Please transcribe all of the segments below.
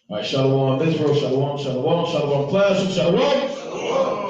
All right, Shalom Israel, Shalom, Shalom, Shalom class, Shalom.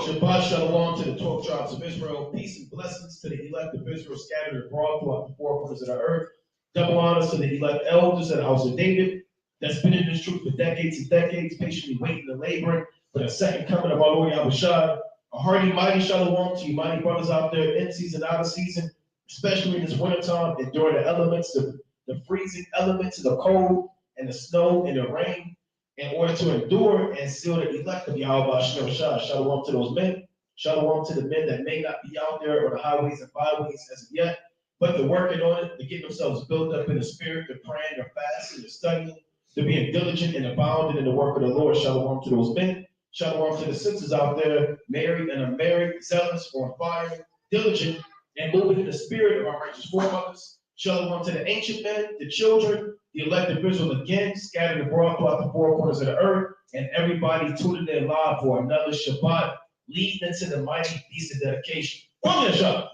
Shabbat Shalom to the 12 tribes of Israel. Peace and blessings to the elect of Israel scattered abroad throughout the four corners of the earth. Double honors to the elect elders of the house of David that's been in this truth for decades and decades, patiently waiting and laboring for the second coming of our Lord Yahushua. A hearty, mighty Shalom to you, mighty brothers out there in season, out of season, especially in this wintertime, enduring the elements, the freezing elements, the cold and the snow and the rain, in order to endure and seal the elect of Yahweh Shalom. Shalom to those men. Shalom to the men that may not be out there on the highways and byways as of yet, but they're working on it. They're getting themselves built up in the spirit. They're praying, they're fasting, they're studying. They're being diligent and abounding in the work of the Lord. Shalom to those men. Shalom to the sisters out there, married and unmarried, zealous, on fire, diligent, and moving in the spirit of our righteous foremothers. Shalom to the ancient men, the children, the elect of Israel again, scattered abroad throughout the four corners of the earth, and everybody tuning in live for another Shabbat, leading into the mighty feast of dedication. Welcome to Shabbat.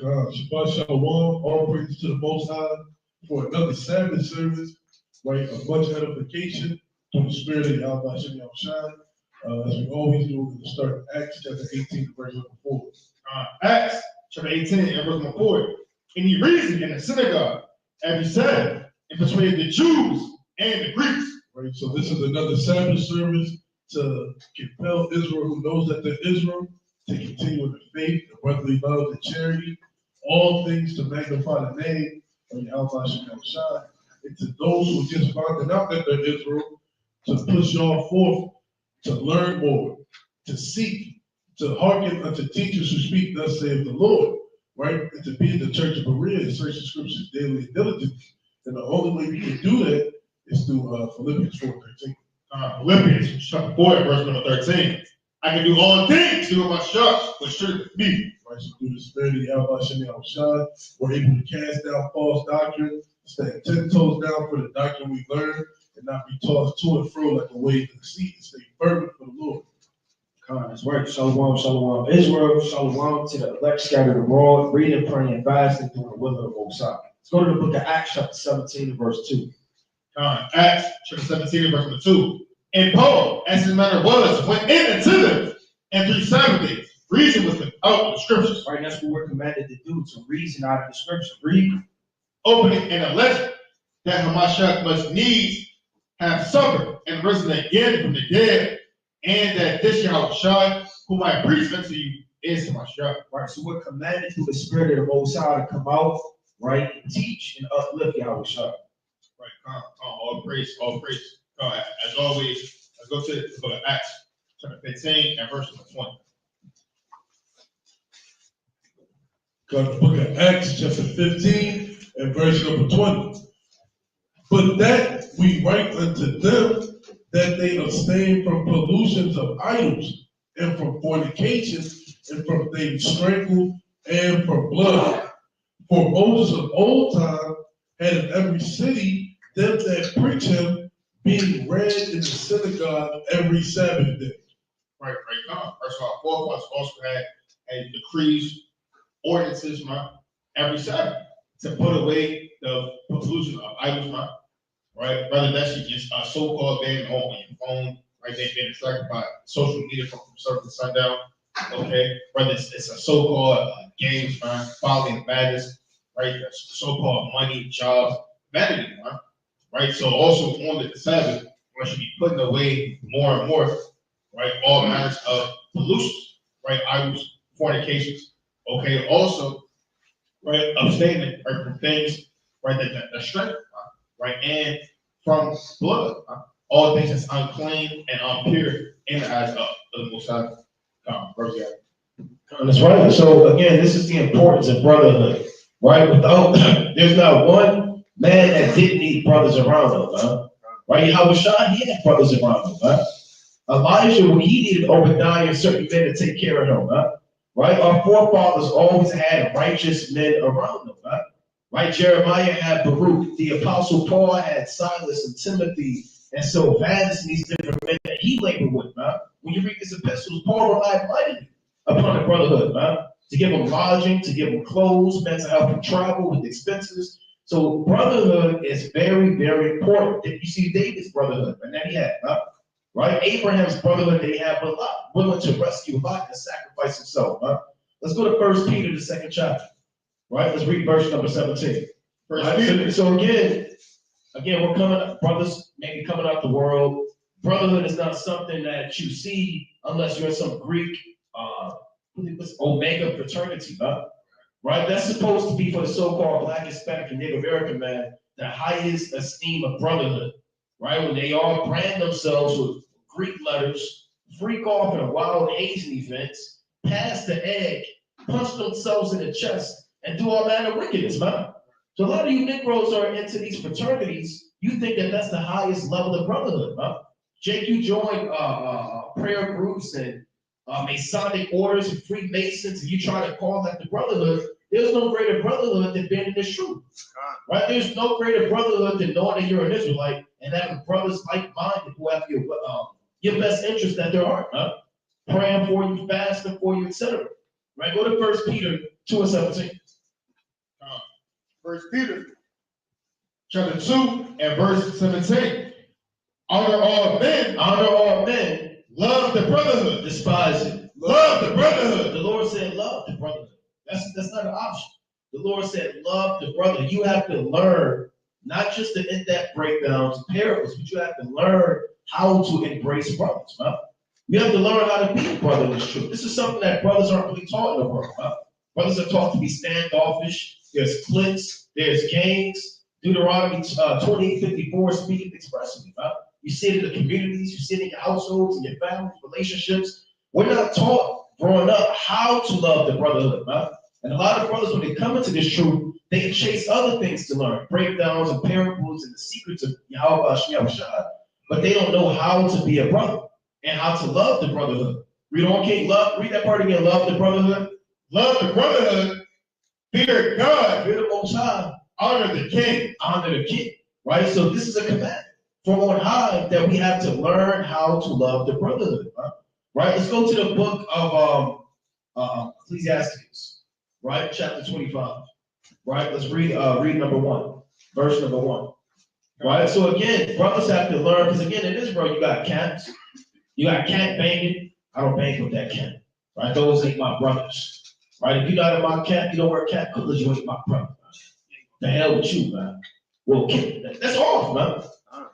Shabbat Shalom, all praise to the Most High for another Sabbath service, right? A much edification through the Spirit of Yahweh Shem Yahushua. As we always do, we're going to start Acts chapter 18, verse number 4. Acts chapter 18, and verse number 4. And he reasoned in the synagogue, and he said, and persuaded the Jews and the Greeks. Right, so this is another Sabbath service to compel Israel who knows that they're Israel to continue in the faith, the brotherly love, the charity, all things to magnify the name of Yahweh Shem Yahushua. And to those who just found out that they're Israel, to push y'all forth, to learn more, to seek, to hearken unto teachers who speak, thus saith the Lord. Right? And to be in the church of Berea and search the scriptures daily and diligently. And the only way we can do that is through Philippians 4:13. Philippians chapter 4, verse number 13. I can do all things through my strength, which strengthens me. Right? So through the Spirit of Yahweh Shem Yahushua, we're able to cast down false doctrine, stand 10 toes down for the doctrine we learned, and not be tossed to and fro like a wave in the sea, and stay fervent for the Lord. That's right. Shalom, Shalom Israel. Shalom to the elect scattered abroad, reading, praying, and fasting through the will of the Most High. Let's go to the book of Acts, chapter 17, verse 2. Acts chapter 17, verse number 2. And Paul, as his manner was, went in unto them, and 3 Sabbath days reason with them out of the scriptures. Right, that's what we're commanded to do, to reason out of the scripture. Read. Opening and alleging that Hamashiach must needs have suffered and risen again from the dead, and that this Yahushua, whom I preach unto you, is Hamashiach. Right, so we're commanded through the Spirit of the Most High to come out, right, and teach and uplift Yahushua. Right, all praise, all praise. As always, let's go to Acts chapter 15 and verse number 20. Got the book of Acts, chapter 15, and verse number 20. But that we write unto them that they abstain from pollutions of idols, and from fornication, and from things strangled, and from blood. For Moses of old time had in every city them that preach him, being read in the synagogue every Sabbath day. Right. First of all, forefathers also had decrees, ordinances, man, every Sabbath to put away the pollution of idols, man. Right, whether that's just a so-called ban on your phone, right? They've been distracted by social media from sunset to sundown. Okay, whether it's a so-called games, man, folly and madness, right? So-called money, jobs, vanity, man. Right. So also on the Sabbath, we should be putting away more and more, right? All manners of pollution, right? Idols, fornications. Okay. Also, right, abstaining, right, from things, right, that strength, right, and from blood, all things that's unclean and impure in the eyes of the Most High. That's right. So again, this is the importance of brotherhood, right? Without, there's not one man that didn't need brothers around him, huh? Right? Yahushua, he had brothers around him, huh? Elijah, when he needed Obadiah and certain men to take care of him, huh? Right? Our forefathers always had righteous men around them, huh? Right? Jeremiah had Baruch, the apostle Paul had Silas and Timothy, and Silvanus and these different men that he labored with, man. When you read his epistles, Paul relied mightily upon the brotherhood, man, to give them lodging, to give them clothes, men to help them travel with expenses. So brotherhood is very, very important. You see David's brotherhood, and then he had, right? Abraham's brotherhood, they have a lot, willing to rescue Lot and sacrifice himself. Let's go to 1 Peter, the 2nd chapter. Right? Let's read verse number 17. Right? So again, we're coming up, brothers maybe coming out the world. Brotherhood is not something that you see unless you're in some Greek Omega fraternity, right? That's supposed to be for the so-called Black, Hispanic, and Native American man, the highest esteem of brotherhood, right? When they all brand themselves with Greek letters, freak off in wild Asian events, pass the egg, punch themselves in the chest, and do all manner of wickedness, man. So a lot of you Negroes are into these fraternities. You think that that's the highest level of brotherhood, man. Jake, you join prayer groups and Masonic orders and Freemasons, and you try to call that the brotherhood. There's no greater brotherhood than being in this truth, right? There's no greater brotherhood than knowing that you're an Israelite and having brothers like-minded who have your best interest at their heart, praying for you, fasting for you, etc. Right? Go to 1 Peter 2:17. 1 Peter chapter 2 and verse 17. Honor all men, love the brotherhood, despise it. Love the brotherhood. The Lord said, love the brotherhood. That's not an option. The Lord said, love the brotherhood. You have to learn not just the in-depth breakdowns and parables, but you have to learn how to embrace brothers, man. You have to learn how to be a brother in this truth. This is something that brothers aren't really taught in the world, man. Brothers are taught to be standoffish. There's cliques, there's gangs. Deuteronomy 28:54 speaking expressly, man. You see it in the communities, you see it in your households, in your families, relationships. We're not taught growing up how to love the brotherhood, man. And a lot of brothers, when they come into this truth, they chase other things to learn, breakdowns and parables and the secrets of Yahweh, but they don't know how to be a brother and how to love the brotherhood. Read on, King. Read that part again. Love the brotherhood. Love the brotherhood. Fear God. Fear the Most High. Honor the king. Honor the king. Right? So this is a command from on high that we have to learn how to love the brotherhood. Right? Let's go to the book of Ecclesiastes. Right? Chapter 25. Right? Let's read number 1. Verse number 1. Right? So again, brothers have to learn, because again, in Israel, you got cats. You got cat banging. I don't bang with that cat. Right? Those ain't my brothers. Right? If you're not in my cat, you don't wear cat colors, you ain't my brother. The hell with you, man. We'll kill you. That's off, man.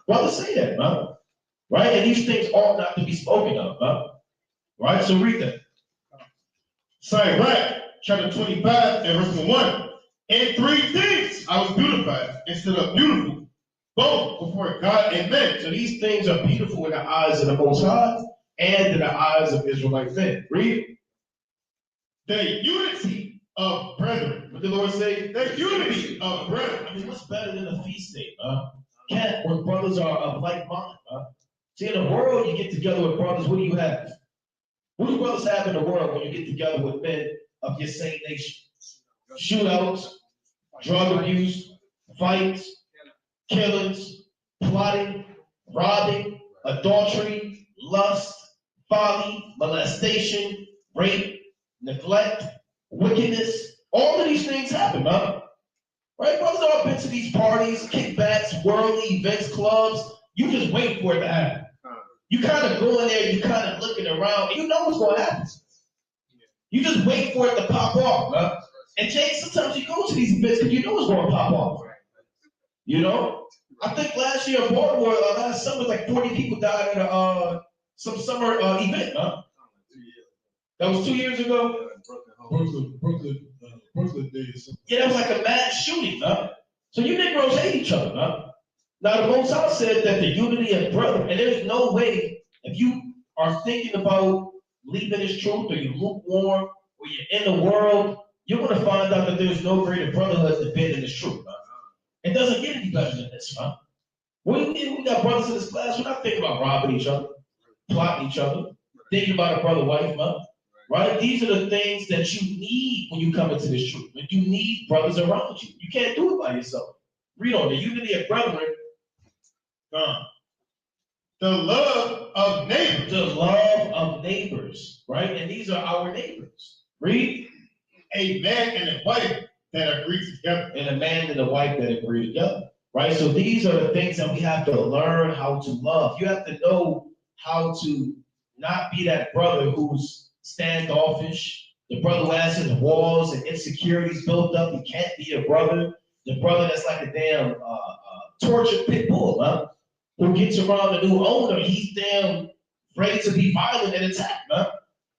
Brothers say that, man. Right? And these things ought not to be spoken of, man. Right? So read that. Sirach, chapter 25 and verse 1. In 3 things I was beautified instead of beautiful, both before God and men. So these things are beautiful in the eyes of the Most High and in the eyes of Israelite men. Read. The unity of brethren. What the Lord say? The unity of brethren. I mean, what's better than a feast day, Cat, when brothers are of like mind, See, in the world, you get together with brothers, what do you have? What do brothers have in the world when you get together with men of your same nation? Shootouts, drug abuse, fights, killings, plotting, robbing, adultery, lust, folly, molestation, rape, neglect, wickedness. All of these things happen, man. Right? Brothers all been to these parties, kickbacks, worldly events, clubs. You just wait for it to happen. You kind of go in there, you kind of looking around, and you know what's going to happen. You just wait for it to pop off, man. And Jay, sometimes you go to these events because you know it's going to pop off. You know? I think last year in Baltimore, last summer, like 40 people died at some summer event, huh? That was 2 years ago? Brooklyn Day or something. Yeah, that was like a mass shooting, huh? So you Negroes hate each other, huh? Now, the Most High said that the unity of brethren, and there's no way, if you are thinking about leaving this truth, or you're lukewarm, or you're in the world, you're going to find out that there's no greater brotherhood than being in this truth, huh? It doesn't get any better than this, huh? We got brothers in this class, we're not thinking about robbing each other, plotting each other, thinking about a brother-wife, huh? Right? These are the things that you need when you come into this truth. And you need brothers around you. You can't do it by yourself. Read on the unity of brethren. The love of neighbors. The love of neighbors, right? And these are our neighbors. Read. A man and a wife that agree together. And a man and a wife that agree together. Right? So these are the things that we have to learn how to love. You have to know how to not be that brother who's standoffish, the brother who has his walls and insecurities built up. He can't be a brother. The brother that's like a damn tortured pit bull, huh? Who gets around the new owner, he's damn ready to be violent and attack, man.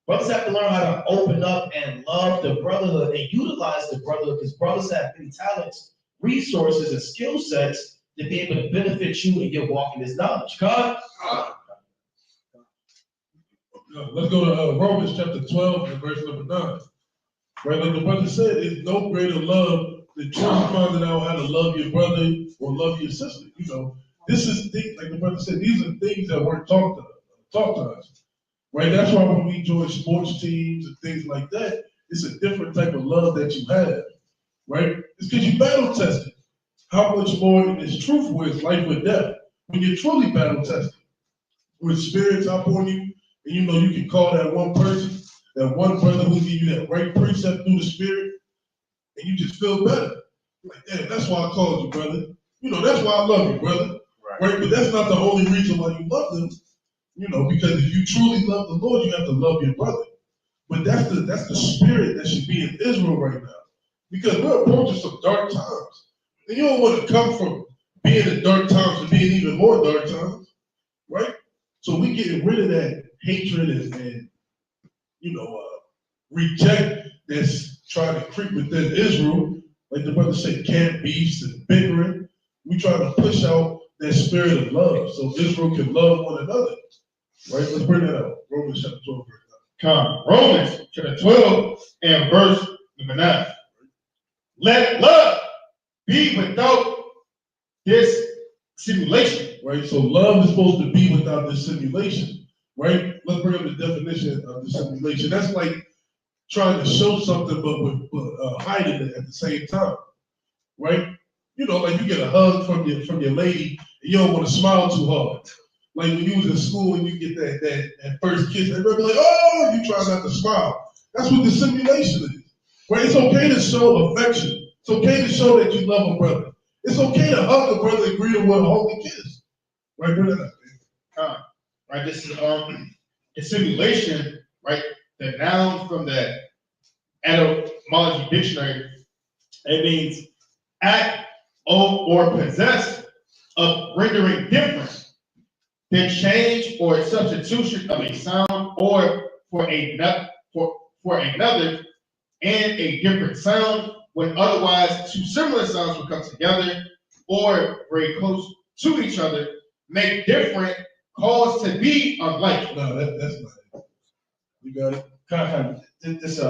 Brothers have to learn how to open up and love the brotherhood and utilize the brotherhood, because brothers have many talents, resources, and skill sets to be able to benefit you in your walk in this knowledge. God. Let's go to Romans chapter 12 and verse number 9. Right, like the brother said, there's no greater love than truly finding out how to love your brother or love your sister. You know, this is things, like the brother said, these are things that weren't taught to us. Right, that's why when we join sports teams and things like that, it's a different type of love that you have. Right, it's because you battle tested. How much more in this truth where it's life or death? When you're truly battle tested, with spirits up on you, and you know you can call that one person, that one brother who give you that right precept through the spirit, and you just feel better. Like, damn, that's why I called you, brother. You know, that's why I love you, brother. Right? But that's not the only reason why you love them. You know, because if you truly love the Lord, you have to love your brother. But that's the spirit that should be in Israel right now. Because we're approaching some dark times. And you don't want to come from being in dark times to being even more dark times. Right? So we getting rid of that hatred and reject that's trying to creep within Israel. Like the brother said, camp beefs and bickering. We try to push out that spirit of love so Israel can love one another. Right? Let's bring that out. Romans chapter 12, verse 9. Come. Romans chapter 12 and verse number 9. Let love be without dissimulation. Right? So love is supposed to be without dissimulation. Right? Let's bring up the definition of dissimulation. That's like trying to show something but hiding it at the same time. Right? You know, like you get a hug from your lady and you don't want to smile too hard. Like when you was in school and you get that first kiss, everybody be like, oh, you try not to smile. That's what dissimulation is. Right? It's okay to show affection. It's okay to show that you love a brother. It's okay to hug a brother and greet him with a holy kiss. Right? Bring that up. Right, this is dissimulation, right? The noun from the etymology dictionary, it means act, own, or possess of rendering different, the change or substitution of a sound or for another and a different sound when otherwise two similar sounds will come together or very close to each other, make different, cause to be unlike. No, that's not it. You got it? Kind of this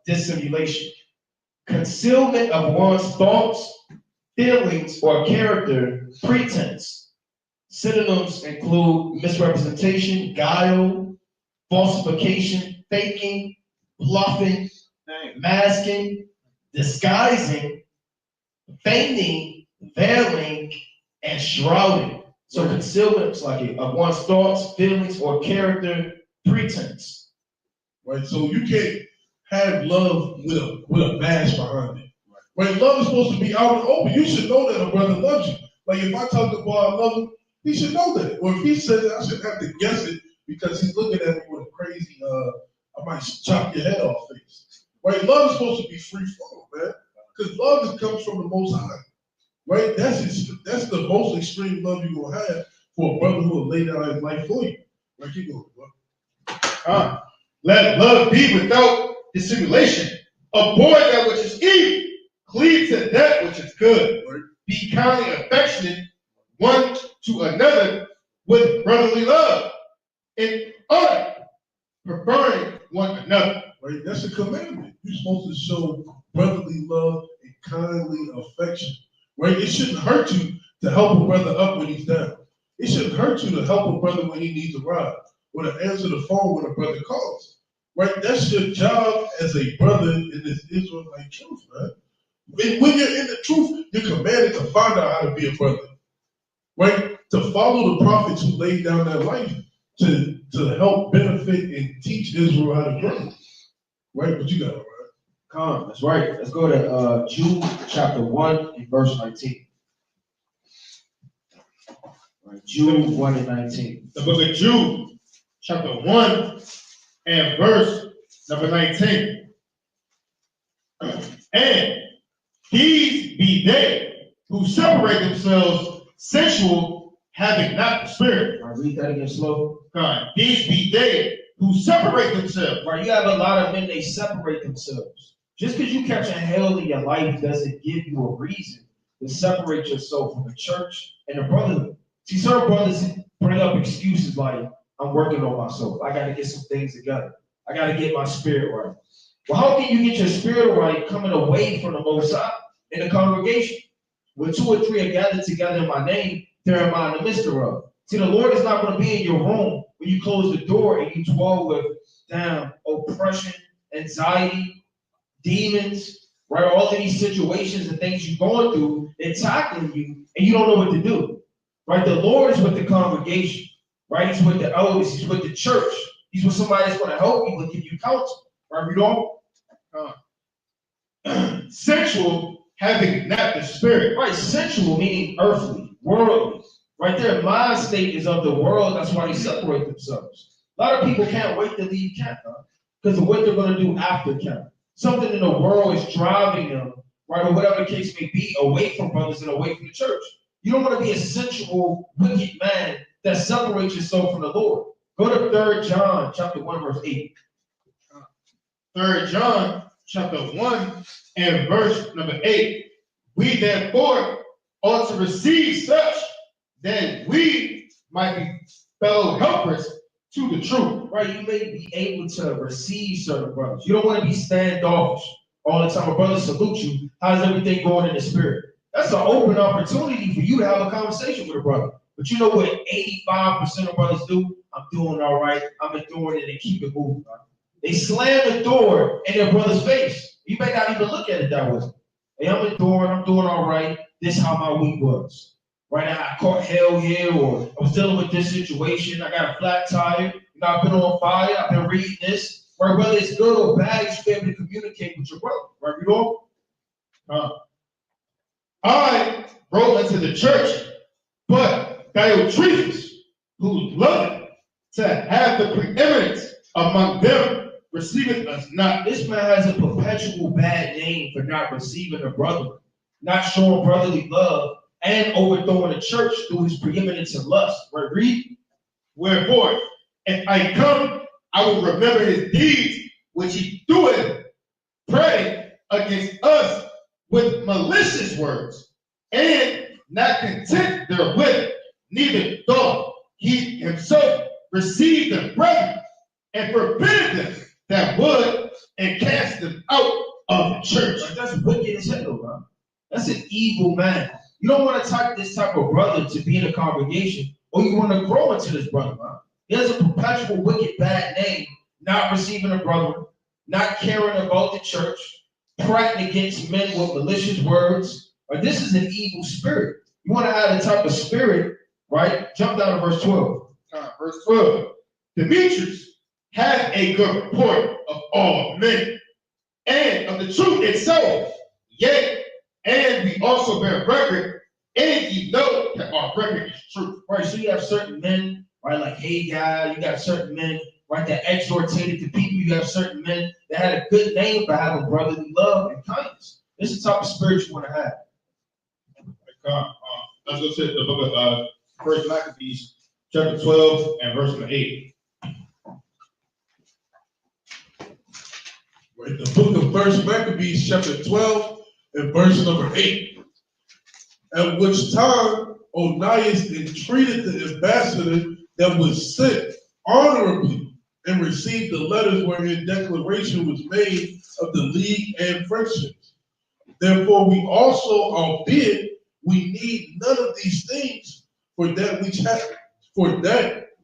dissimulation. Concealment of one's thoughts, feelings, or character, pretense. Synonyms include misrepresentation, guile, falsification, faking, bluffing, masking, disguising, feigning, veiling, and shrouding. So concealment is like of one's thoughts, feelings, or character, pretense. Right? So you can't have love with a mask behind it. Right? Love is supposed to be out and open. You should know that a brother loves you. Like if I tell the boy I love him, he should know that. Or if he says it, I should have to guess it because he's looking at me with a crazy, I might chop your head off face. Right? Love is supposed to be free flow, man. Because love comes from the Most High. Right? That's the most extreme love you're going to have for a brother who will lay down his life for you. Right? Keep going, bro. Let love be without dissimulation. Avoid that which is evil. Cleave to that which is good. Right? Be kindly affectionate one to another with brotherly love and honor, preferring one another. Right? That's a commandment. You're supposed to show brotherly love and kindly affection. Right? It shouldn't hurt you to help a brother up when he's down. It shouldn't hurt you to help a brother when he needs a ride or to answer the phone when a brother calls. Right? That's your job as a brother in this Israelite truth, man. When you're in the truth, you're commanded to find out how to be a brother. Right? To follow the prophets who laid down their life to help benefit and teach Israel how to grow. Right? But you got it, Come, that's right. Let's go to Jude chapter 1 and verse 19. Right, Jude 1 and 19. The book of Jude, chapter 1 and verse number 19. And these be they who separate themselves sensual, having not the spirit. Right, read that again slow. God, these be they who separate themselves. Right, you have a lot of men, they separate themselves. Just because you catch a hell in your life doesn't give you a reason to separate yourself from the church and the brotherhood. See, certain brothers bring up excuses like, I'm working on myself. I got to get some things together. I got to get my spirit right. Well, how can you get your spirit right coming away from the Most High in the congregation? When 2 or 3 are gathered together in my name, there am I in the midst thereof. See, the Lord is not going to be in your room when you close the door and you dwell with oppression, anxiety, demons, right? All of these situations and things you're going through, they're tackling you, and you don't know what to do, right? The Lord is with the congregation, right? He's with the elders. He's with the church. He's with somebody that's going to help you and give you counsel, right? You know? Sensual, having not the spirit. Right, sensual meaning earthly, worldly. Right, their mind state is of the world. That's why they separate themselves. A lot of people can't wait to leave camp, because of what they're going to do after camp. Something in the world is driving them, right, or whatever the case may be, away from brothers and away from the church. You don't want to be a sensual, wicked man that separates yourself from the Lord. Go to 3 John chapter 1, verse 8. 3 John chapter 1 and verse number 8. We therefore ought to receive such that we might be fellow helpers to the truth. Right, you may be able to receive certain brothers. You don't want to be standoffish all the time. A brother salute you. How's everything going in the spirit? That's an open opportunity for you to have a conversation with a brother. But you know what 85% of brothers do? I'm doing all right. I'm enduring it and keep it moving. They slam the door in their brother's face. You may not even look at it that way. Hey, I'm enduring. I'm doing all right. This is how my week was. Right now, I caught hell here, or I was dealing with this situation. I got a flat tire. You know, I've been on fire. I've been reading this. Right, whether it's good or bad, you should be able to communicate with your brother. Right, you know? I wrote unto the church, but Diotrephes, who loveth to have the preeminence among them, receiveth us not. This man has a perpetual bad name for not receiving a brother, not showing brotherly love, and overthrowing the church through his preeminence in lust. Right, read. Wherefore, if I come, I will remember his deeds, which he doeth, pray against us with malicious words, and not content therewith, neither doth he himself receive the brethren, and forbid them that would, and cast them out of the church. Like, that's wicked as hell, bro. That's an evil man. You don't want to type this type of brother to be in a congregation, or you want to grow into this brother, man. He has a perpetual wicked bad name, not receiving a brother, not caring about the church, prating against men with malicious words. Like, this is an evil spirit. You want to have the type of spirit, right? Jump down to verse 12. Verse 12. Demetrius had a good report of all men, and of the truth itself. Yea, and we also bear record, and ye know that our record is true. Right, so you have certain men, right, like Haggai, you got certain men, right, that exhortated the people. You have certain men that had a good name for having brotherly love and kindness. This is the type of spirit you want to have. Let's go to the book of 1 Maccabees, chapter 12, and verse number 8. Right, the book of 1 Maccabees, chapter 12, and verse number 8. At which time Onias entreated the ambassador that was sent honorably, and received the letters wherein declaration was made of the league and friendships. Therefore we also, albeit we need none of these things, for that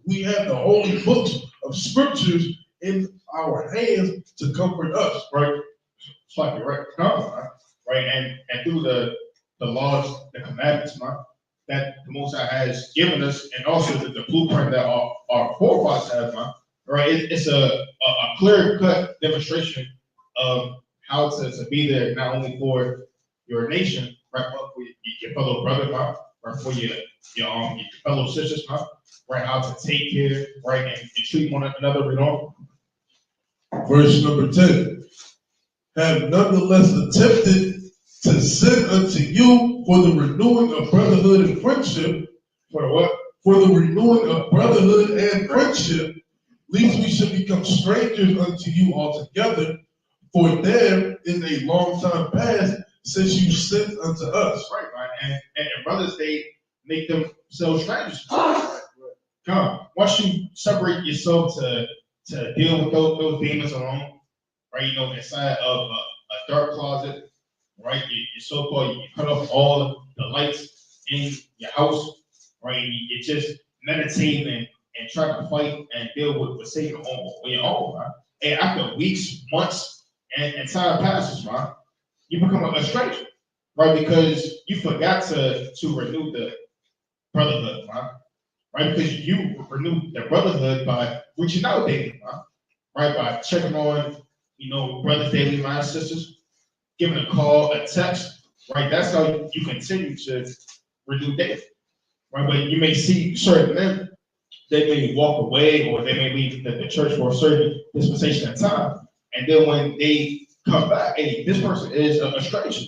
we have the holy books of scriptures in our hands to comfort us. Right? It's like you're right. No, right? And through the laws, the commandments, man, that the Most High has given us, and also the blueprint that our forefathers have, man. Right? It's a clear-cut demonstration of how to be there not only for your nation, right, but for your fellow brother, right, for your fellow sisters, right, how to take care, right, and treat one another, Verse number 10. Have nonetheless attempted to send unto you for the renewing of brotherhood and friendship. For what? For the renewing of brotherhood and friendship, lest we should become strangers unto you altogether. For there is a long time past since you sent unto us. Right. And brothers, they make themselves strangers. Come, once you separate yourself to deal with those demons alone, right? Inside of a dark closet, right? You so-called, you cut off all the lights in your house, right? You just meditate and try to fight and deal with Satan on your own, right? And after weeks, months, and time passes, right? You become a stranger, right? Because you forgot to renew the brotherhood, right? Because you renewed the brotherhood by reaching out daily, right? By checking on, brothers daily, my sisters, giving a call, a text, right? That's how you continue to renew daily, right? But you may see certain men, they may walk away or they may leave the church for a certain dispensation of time. And then when they come back, hey, this person is a stranger,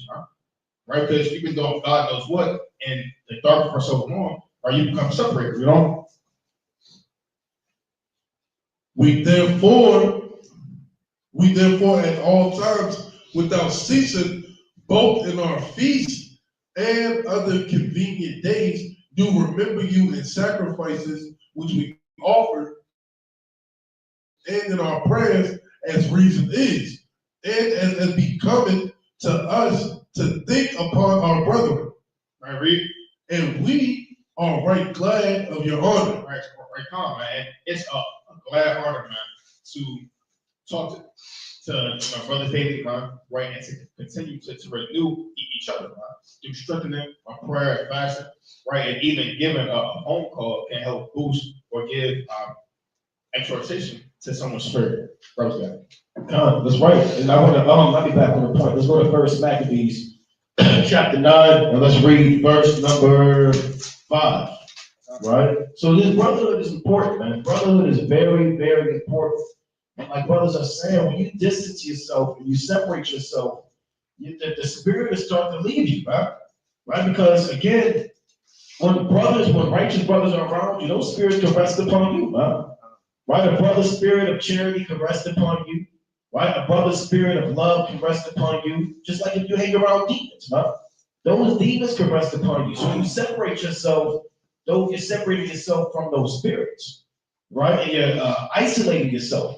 right? Because you've been doing God knows what in the dark for so long, or you become separated, We therefore at all times without ceasing, both in our feasts and other convenient days, do remember you in sacrifices which we offer, and in our prayers as reason is, and as becoming to us to think upon our brethren. Right, read. And we are right glad of your honor. Right, calm, man. It's a glad honor, man, to talk to my brothers daily, man, right, and to continue to renew each other, man, through strengthening my prayer and fasting, right, and even giving a phone call can help boost or give exhortation to someone's spirit. Brothers, That's right. And I want to let me back on the point. Let's go to First Maccabees, chapter 9, and let's read verse number 5. Right? So this brotherhood is important, man. Brotherhood is very, very important. And like brothers are saying, when you distance yourself and you separate yourself, the spirit will start to leave you, right? Right? Because again, when righteous brothers are around you, those spirits can rest upon you, right? A brother's spirit of charity can rest upon you, right? A brother's spirit of love can rest upon you, just like if you hang around demons, right? Those demons can rest upon you. So you separate yourself, though you're separating yourself from those spirits, right? And you're isolating yourself,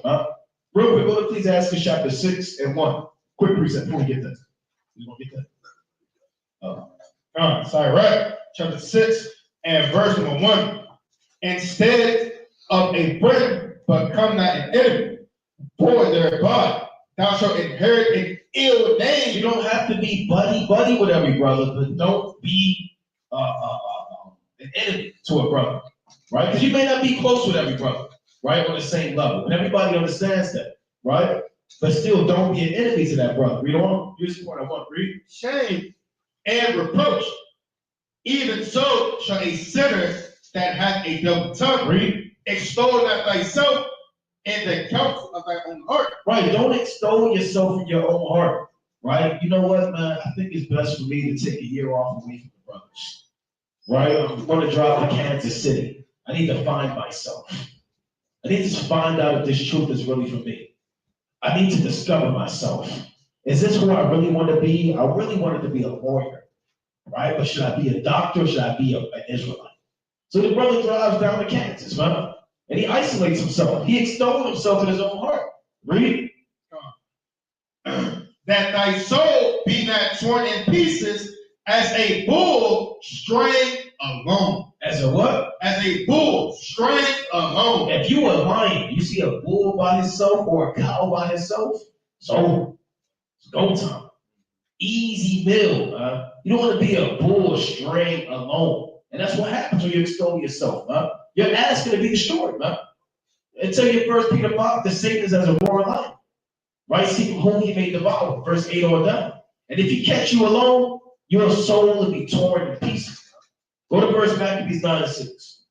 Real quick, go to Ecclesiastes chapter 6 and 1. Quick precept before we get there. You gonna get that? Sorry, right? Chapter 6 and verse number 1. Instead of a friend, become not an enemy, for thereby thou shalt inherit an ill name. You don't have to be buddy with every brother, but don't be an enemy to a brother, right? Because you may not be close with every brother, right, on the same level, and everybody understands that, right? But still, don't be an enemy to that brother. Read on. Here's the point I want. Read. Shame and reproach. Even so shall a sinner that hath a double tongue Read. extol not thyself in the counsel of thy own heart. Right. Don't extol yourself in your own heart. Right. You know what, man? I think it's best for me to take a year off away from the brothers. Right. I'm going to drive to Kansas City. I need to find myself. I need to find out if this truth is really for me. I need to discover myself. Is this who I really want to be? I really wanted to be a lawyer, right? But should I be a doctor or should I be an Israelite? So the brother drives down to Kansas, man, and he isolates himself. He extols himself in his own heart. Read. That thy soul be not torn in pieces as a bull straying alone. As a what? As a bull straying alone. If you a lion, you see a bull by himself or a cow by himself, it's over. It's go time. Easy meal, man. You don't want to be a bull straying alone. And that's what happens when you extol yourself, man. Your ass going to be destroyed, man. Until your 1 Peter 5, the Satan is as a roaring lion. right? Seek whom he may devour, verse 8 on down. And if he catch you alone, your soul will be torn in pieces. Go to verse Maccabees 9:6.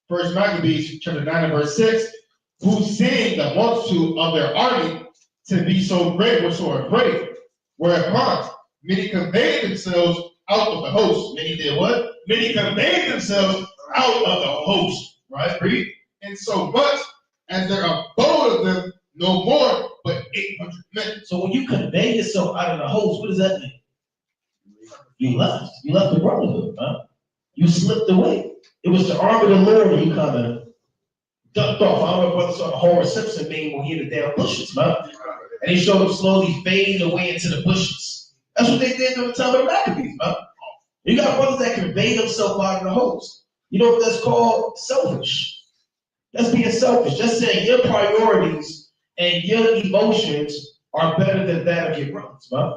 First Maccabees chapter 9 and verse 6, who seeing the multitude of their army to be so great were so afraid, whereupon many conveyed themselves out of the host. Many did what? Many conveyed themselves out of the host. Right? Read. And so much as there abode of them no more but 800 men. So when you convey yourself out of the host, what does that mean? You left. You left the brotherhood, man. You slipped away. It was the arm of the Lord and you kind of ducked off. I don't know if brothers saw the Homer Simpson meme when he hit the damn bushes, man. And he showed them slowly fading away into the bushes. That's what they did during the time of the Maccabees, man. You got brothers that convey themselves out of the host. You know what that's called? Selfish. That's being selfish. Just saying your priorities and your emotions are better than that of your brothers, man.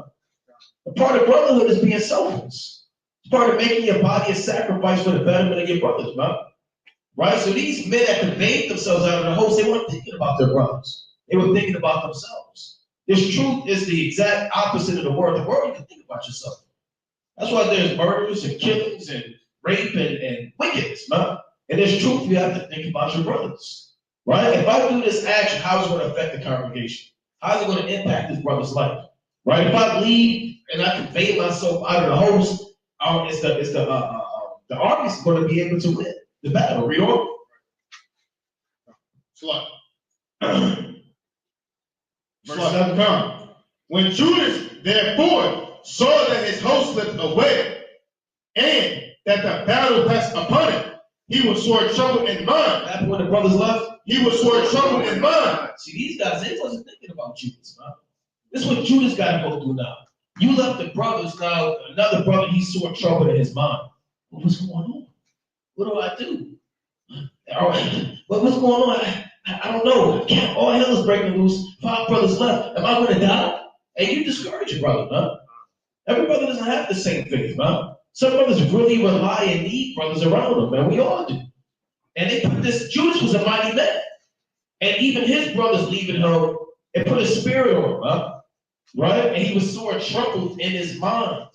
A part of brotherhood is being selfish. It's part of making your body a sacrifice for the betterment of your brothers, man. Right? So these men that conveyed themselves out of the host, they weren't thinking about their brothers. They were thinking about themselves. This truth is the exact opposite of the world. The world, you can think about yourself. That's why there's murders and killings and rape and wickedness, man. And there's truth, you have to think about your brothers. Right? If I do this action, how is it going to affect the congregation? How is it going to impact this brother's life? Right? If I leave and I convey myself out of the host, the army is going to be able to win the battle. Read on. Slut. Verse 7 come. When Judas therefore saw that his host slipped away, and that the battle passed upon him, he was sore troubled in mind. After when the brothers left, he was sore troubled in mind. See, these guys, they wasn't thinking about Judas, man. This is what Judas got to go through now. You left the brothers, now another brother, he's sore troubled in his mind. What's going on? What do I do? All right, what's going on? I don't know. All hell is breaking loose. 5 brothers left. Am I going to die? And you discourage your brother, man. Every brother doesn't have the same faith, man. Some brothers really rely and need brothers around them, man. We all do. And they put this, Judas was a mighty man. And even his brothers leaving him, it put a spirit on him, man. Right? And he was sore troubled in his mind.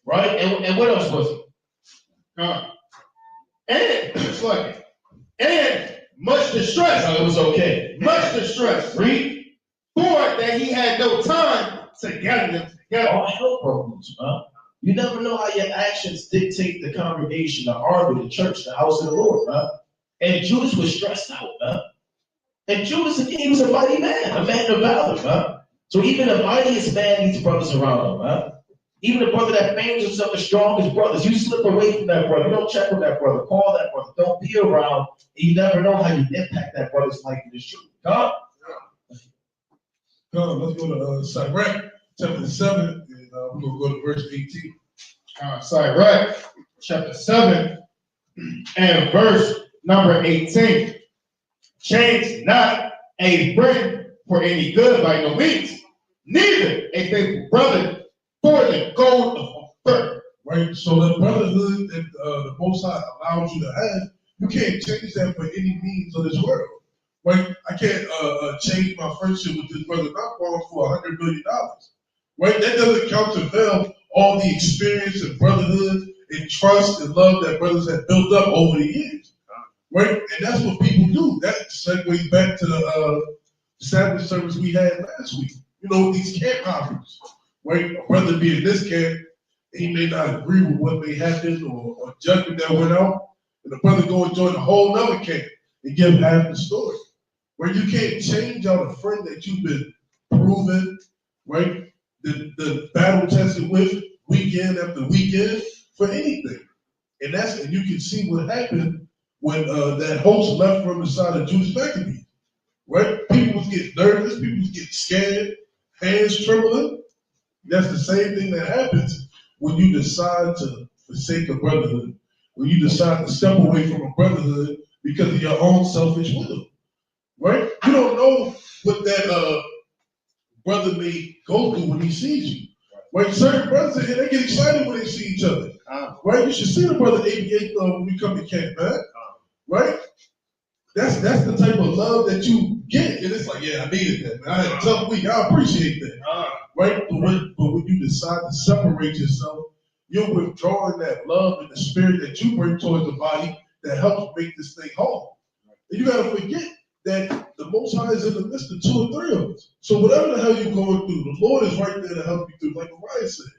Right? And what else was it? And much distress. No, it was okay. Much distress. Read. For that he had no time to gather them together. All hell broke loose, man. You never know how your actions dictate the congregation, the army, the church, the house of the Lord, man. And Judas was stressed out, man. And Judas, again, he was a mighty man, a man of valor, man. So even the mightiest man needs brothers around him, man. Even the brother that fames himself the strongest brothers, you slip away from that brother. You don't check on that brother. Call that brother. Don't be around. And you never know how you impact that brother's life in this truth. God? Let's go to Sirach, chapter 7, and we're going to go to verse 18. Sirach, chapter 7, and verse number 18. Change not a friend for any good by no means, neither a faithful brother for the gold of birth. Right? So the brotherhood that the Most High allows you to have, you can't change that for any means of this world. Right? I can't change my friendship with this brother not falling for $100 million. Right? That doesn't countervail all the experience and brotherhood and trust and love that brothers have built up over the years. Right? And that's what people do. That segues back to the Sabbath service we had last week. You know, these camp hoppers. Right? A brother be in this camp, he may not agree with what may happen or judgment that went out. And the brother go and join a whole nother camp and give half the story. Where you can't change out a friend that you've been proven, right? The battle tested with weekend after weekend for anything. And you can see what happened when that host left from the side of Judas Maccabees. Right? People was getting nervous, people was getting scared, hands trembling. That's the same thing that happens when you decide to forsake a brotherhood, when you decide to step away from a brotherhood because of your own selfish will. Right? You don't know what that brother may go through when he sees you. Right? Certain brothers in here, they get excited when they see each other. Right? You should see the brother 88 when we come to camp, man. Right? That's that's the type of love that you get. And it's like, yeah, I needed that, man. I had a tough week. I appreciate that. Right? But when you decide to separate yourself, you're withdrawing that love and the spirit that you bring towards the body that helps make this thing whole. And you gotta forget that the Most High is in the midst of 2 or 3 of us. So whatever the hell you're going through, the Lord is right there to help you through. Like Mariah said,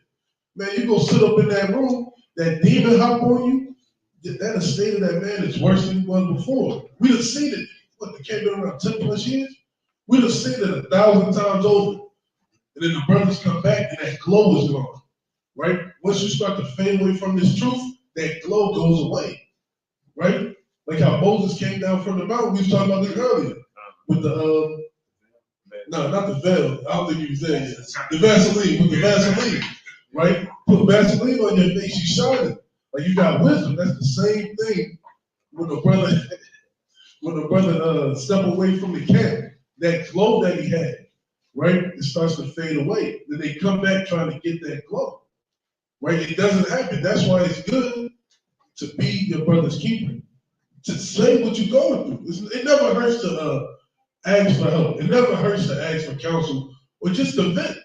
man, you go sit up in that room, that demon hop on you, that estate of that man is worse than it was before. We done seen it, the kid been around 10 plus years? We done seen it 1,000 times over. And then the brothers come back and that glow is gone, right? Once you start to fade away from this truth, that glow goes away, right? Like how Moses came down from the mountain, we was talking about this earlier, with the, no, not the veil, I don't think he was there yet. The Vaseline, with the Vaseline, right? Put Vaseline on your face, you shining. Like you got wisdom. That's the same thing when the brother step away from the camp. That glow that he had, right? It starts to fade away. Then they come back trying to get that glow, right? It doesn't happen. That's why it's good to be your brother's keeper. To say what you're going through. It never hurts to ask for help. It never hurts to ask for counsel or just to vent,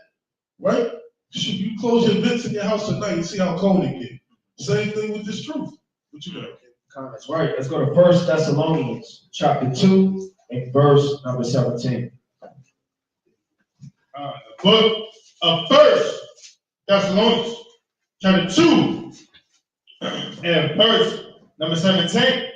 right? You close your vents in your house tonight and see how cold it gets. Same thing with this truth. What you got? That's right. Let's go to 1 Thessalonians chapter 2 and verse number 17. The book of 1 Thessalonians chapter 2 and verse number 17.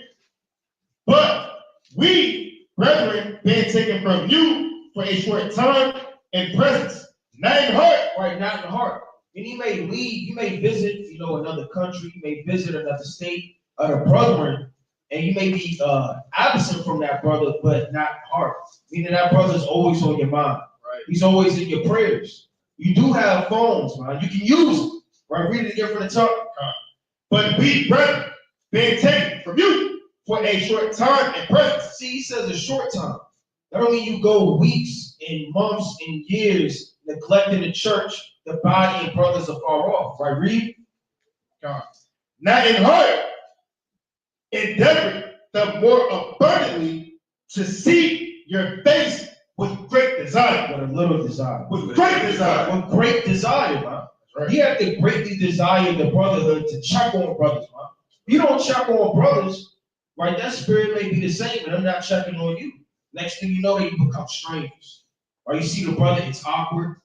But we, brethren, being taken from you for a short time in presence, not in heart. Right, not in the heart. And you may leave, you may visit, another country, you may visit another state, other brethren, and you may be absent from that brother, but not heart. Meaning that brother is always on your mind. Right. He's always in your prayers. You do have phones, man. You can use them. Right? Read it again from the top. But we, brethren, being taken from you for a short time in presence. See, he says a short time. That don't mean you go weeks and months and years neglecting the church, the body and brothers are far off. Right? Read. Not in heart, endeavoring the more abundantly to see your face with great desire. With a little desire. With great desire. With great desire, man. Right. You have to greatly desire the brotherhood to check on brothers, man. If you don't check on brothers, right, that spirit may be the same, and I'm not checking on you. Next thing you know, you become strangers. Or you see the brother, it's awkward,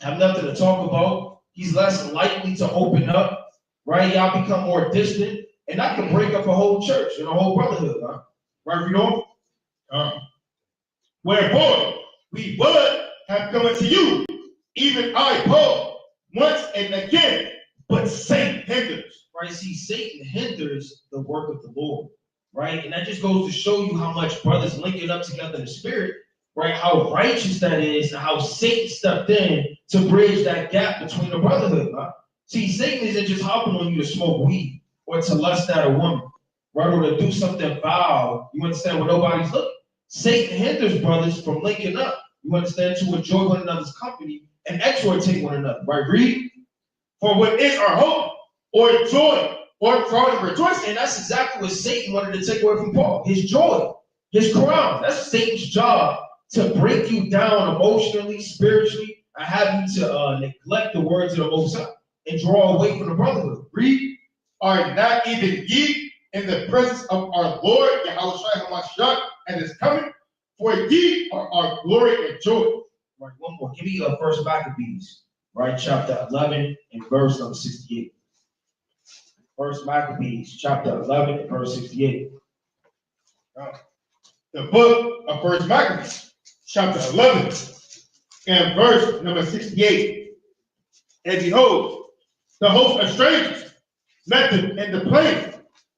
have nothing to talk about. He's less likely to open up, right? Y'all become more distant, and that can break up a whole church and a whole brotherhood, man. Right, read on. Wherefore, we would have come unto you, even I, Paul, once and again, but Satan hinders. Right, see, Satan hinders the work of the Lord, right? And that just goes to show you how much brothers linking up together in the spirit, right? How righteous that is, and how Satan stepped in to bridge that gap between the brotherhood, right? See, Satan isn't just hopping on you to smoke weed or to lust at a woman, right? Or to do something vile, you understand, when nobody's looking. Satan hinders brothers from linking up, you understand, to enjoy one another's company and exhortate one another, right? Read. For what is our hope or joy or crown of rejoicing? And that's exactly what Satan wanted to take away from Paul. His joy, his crown. That's Satan's job, to break you down emotionally, spiritually, and have you to neglect the words of the Most High and draw away from the brotherhood. Read. Are not even ye in the presence of our Lord Yahushua HaMashiach and his coming? For ye are our glory and joy. Right, one more. Give me 1 Maccabees, right, chapter 11 and verse number 68. 1 Maccabees, chapter 11 and verse 68. The book of 1 Maccabees, chapter 11 and verse number 68. And behold, the host of strangers met them in the plain,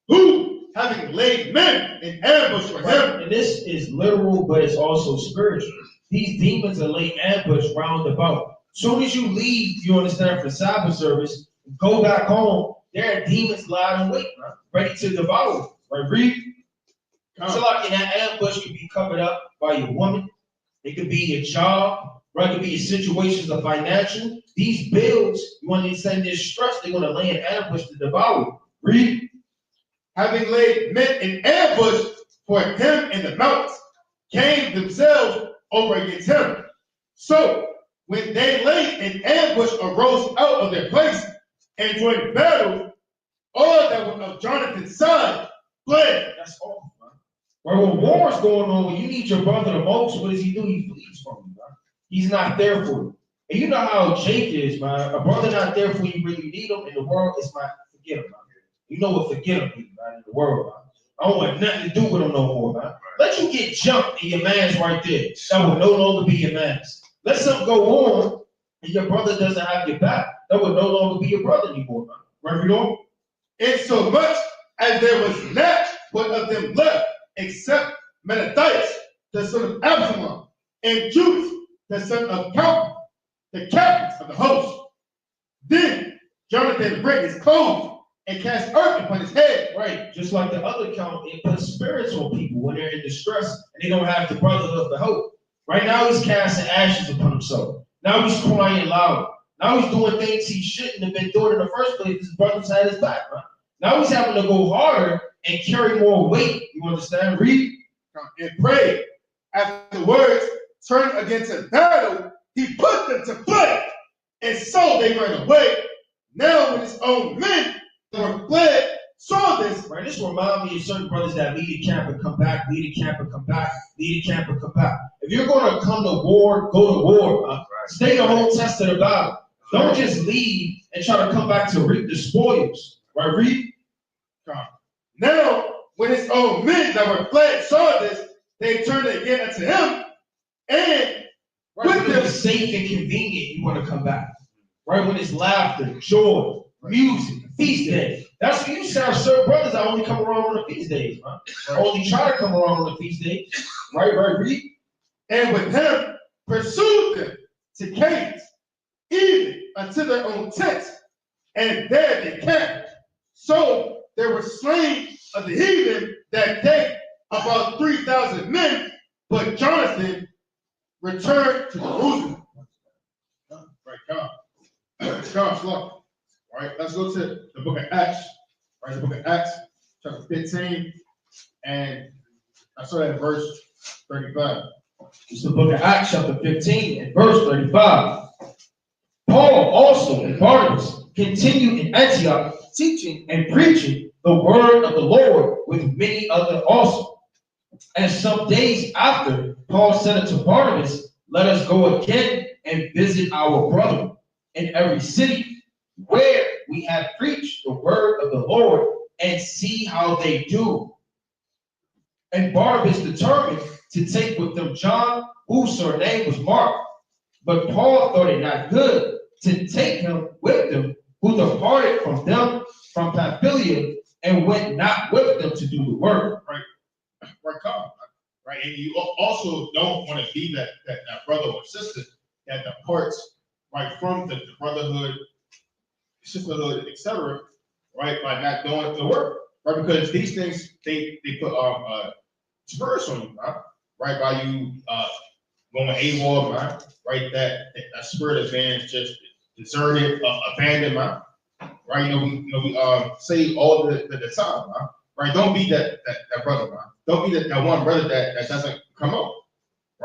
who, having laid men in ambush for him. And this is literal, but it's also spiritual. These demons are laid ambush round about. Soon as you leave, you understand, for Sabbath service, go back home, there are demons lying in wait, right? Ready to devour. Right? Read. So like in that ambush could be covered up by your woman. It could be your job, right? It could be your situations of financial. These bills, you understand, this stress, they're going to lay in ambush to devour. Read. Having laid men in ambush for him and the mountains came themselves over against him. So when they lay in ambush arose out of their place and joined battle, all that were of Jonathan's side fled. That's all, man. Right, when war's going on, when you need your brother the most, what does he do? He flees from you, man. He's not there for you. And you know how Jake is, man. A brother not there for you when you need him in the world is my forget him, man. You know what forget him means, man, in the world, man. I don't want nothing to do with him no more, man. Let you get jumped and your man's right there. That will no longer be your man's. Let something go on and your brother doesn't have your back. That will no longer be your brother anymore, man. Right, we know? Insomuch as there was not one of them left, except Menathias, the son of Absalom, and Judas, the son of Caleb, the captains of the host. Then Jonathan rent his clothes and cast earth upon his head. Right, just like the other count, it puts spirits on people when they're in distress and they don't have the brotherhood of the hope. Right now he's casting ashes upon himself. Now he's crying loud. Now he's doing things he shouldn't have been doing in the first place. His brothers had his back, right? Now he's having to go harder and carry more weight. You understand? Read. And pray. Afterwards, turned against a battle, he put them to flight. And so they ran away. Now when his own men that were fled saw this. Right, this reminds me of certain brothers that lead a camp and come back, lead a camp and come back, lead a camp and come back. If you're going to come to war, go to war. Right? Stay the whole test of the battle. Don't just leave and try to come back to reap the spoils. Right, read. Now, when his own men that were fled saw this, they turned again unto him, and right, when it's safe and convenient, you want to come back. Right, when it's laughter, joy, music, feast day. That's what you say. Certain brothers that only come around on the feast days, man. Right. Only try to come around on the feast days. Right, read. And with him pursued them to caves, even unto their own tents, and there they camped. So there were slain of the heathen that day about 3,000 men, but Jonathan returned to Jerusalem. Right, come, slow. All right, let's go to the book of Acts. Right, the book of Acts, chapter 15, and I saw that in verse 35. It's the book of Acts, chapter 15, and verse 35. Paul also and Barnabas continued in Antioch, teaching and preaching the word of the Lord with many other also. And some days after, Paul said unto Barnabas, let us go again and visit our brethren in every city where we have preached the word of the Lord and see how they do. And Barnabas determined to take with them John, whose surname was Mark. But Paul thought it not good to take him with them, who departed from them from Pamphylia and went not with them to do the work. Right, and you also don't want to be that brother or sister that departs right from the brotherhood, sisterhood, etc. Right, by not doing the work. Right, because these things they put spurs on you, right? By you going AWOL, right? That spirit of man just deserted, abandoned, right? We say all the time, right? Don't be that brother, Don't be that one brother that doesn't come up,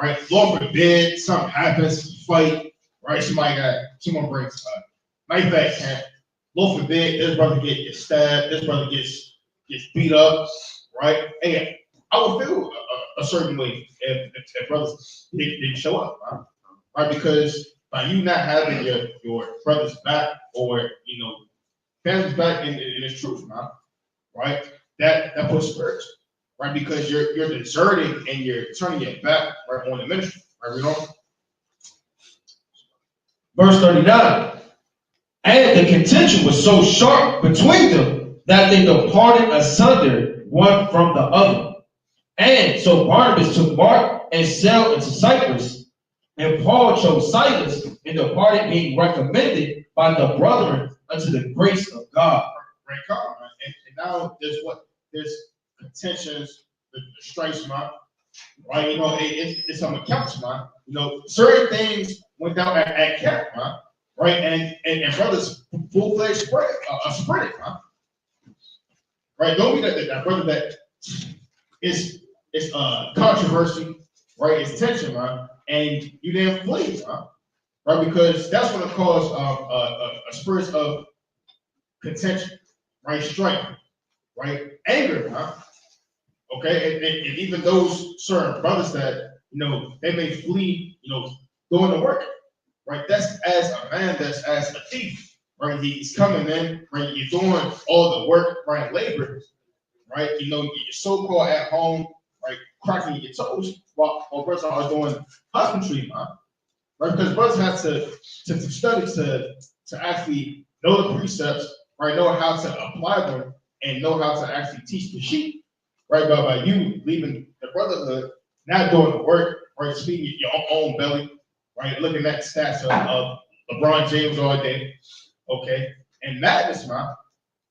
right? Lord forbid something happens, fight, right? Someone brings knife back camp. Lord forbid this brother gets stabbed, this brother gets beat up, right? Hey, I would feel a certain way if brothers didn't show up, right? Because by you not having your brother's back or family's back in its truth, right? That puts spirits, right? Because you're deserting and you're turning your back right on the ministry, right? Verse 39. And the contention was so sharp between them that they departed asunder one from the other. And so Barnabas took Mark and sailed into Cyprus, and Paul chose Silas and departed, being recommended by the brethren unto the grace of God. Right, come, and now there's contentions, the stripes, right? It's some accounts, certain things went down at camp, right? And brothers full-fledged spread it, right? Don't be that brother that is it's controversy, right? It's tension, right? And you then flee, right? Because that's going to cause a spirit of contention, right? Strife, right? Anger, okay? And even those certain brothers that, they may flee, doing the work, right? That's as a man, that's as a thief, right? He's coming in, right? You're doing all the work, right? Labor, right? You're so-called at home, right? Cracking your toes while brothers are doing husbandry, right? Because brothers have to study to actually know the precepts, right? Know how to apply them and know how to actually teach the sheep, right? But by you leaving the brotherhood, not doing the work, right? Speaking your own belly, right? Looking at the stats of LeBron James all day, okay? And madness, right?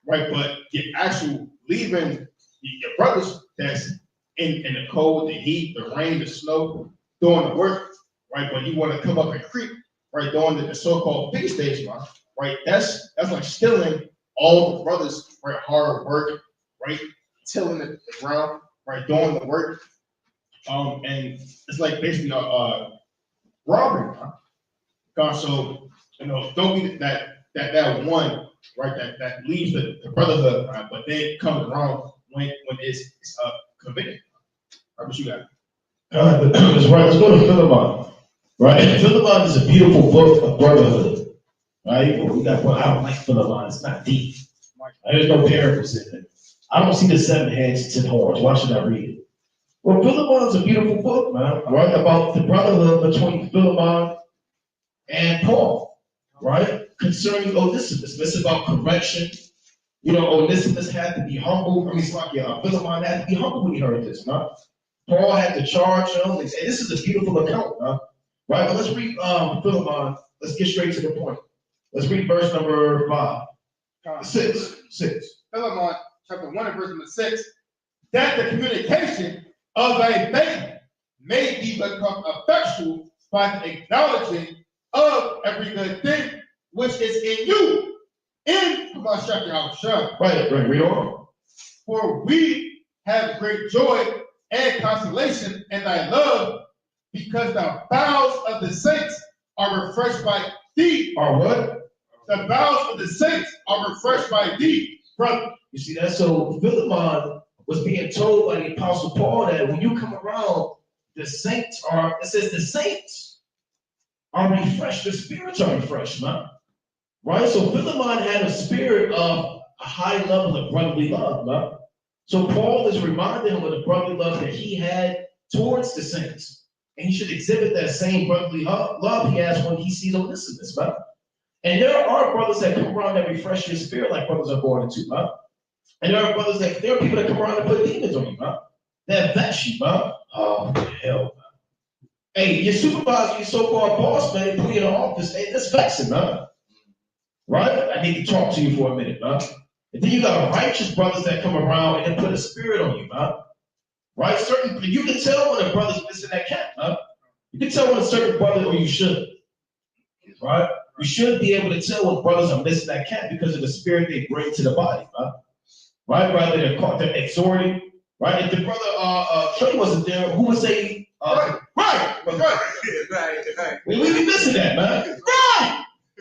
But you're actually leaving your brothers that's in the cold, the heat, the rain, the snow, doing the work, right? But you want to come up and creep, right? Doing the so-called feast days, right? That's like stealing all the brothers, right? Hard work, right? Tilling the ground, right? Doing the work. And it's like basically a robbery, God, so don't be that one, right? That leaves the brotherhood, right? But then comes around when it's convicted. Right, what you got? That's right. Let's go to Philemon. Right, Philemon is a beautiful book of brotherhood. Right, I don't like Philemon. It's not deep. There's no parables in it. I don't see the 7 heads and 10 horns. Why should I read it? Well, Philemon is a beautiful book, man. Right, about the brotherhood between Philemon and Paul. Right, concerning Onesimus. This is about correction. Onesimus had to be humble. Philemon had to be humble when he heard this, man. Paul had to charge him. And this is a beautiful account, right? But let's read Philemon. Let's get straight to the point. Let's read verse number 5. 6. Philemon, chapter 1 and verse number 6. That the communication of thy faith may be become effectual by the acknowledging of every good thing which is in you. Right, read on. For we have great joy and consolation in thy love, because the bowels of the saints are refreshed by thee. Are what? The bowels of the saints are refreshed by thee, brother. You see that? So Philemon was being told by the Apostle Paul that when you come around, it says the saints are refreshed, the spirits are refreshed, man. Right? So Philemon had a spirit of a high level of brotherly love, man. So Paul is reminding him of the brotherly love that he had towards the saints. And he should exhibit that same brotherly love he has when he sees Onesimus, man. And there are brothers that come around that refresh your spirit like brothers are born into, man. And there are people that come around and put demons on you, man. That vex you, man. Oh, hell, man. Hey, your supervisor, your so-called boss, man, put you in the office. Hey, that's vexing, man. Right? I need to talk to you for a minute, man. And then you got righteous brothers that come around and then put a spirit on you, man. Right? You can tell when a brother's missing that cat, man. You can tell when a certain brother, or you should. Right? You should be able to tell when brothers are missing that cat because of the spirit they bring to the body, man. Right? Rather they're exhorting. Right? If the brother Trey wasn't there, who would say right. We be missing that, man.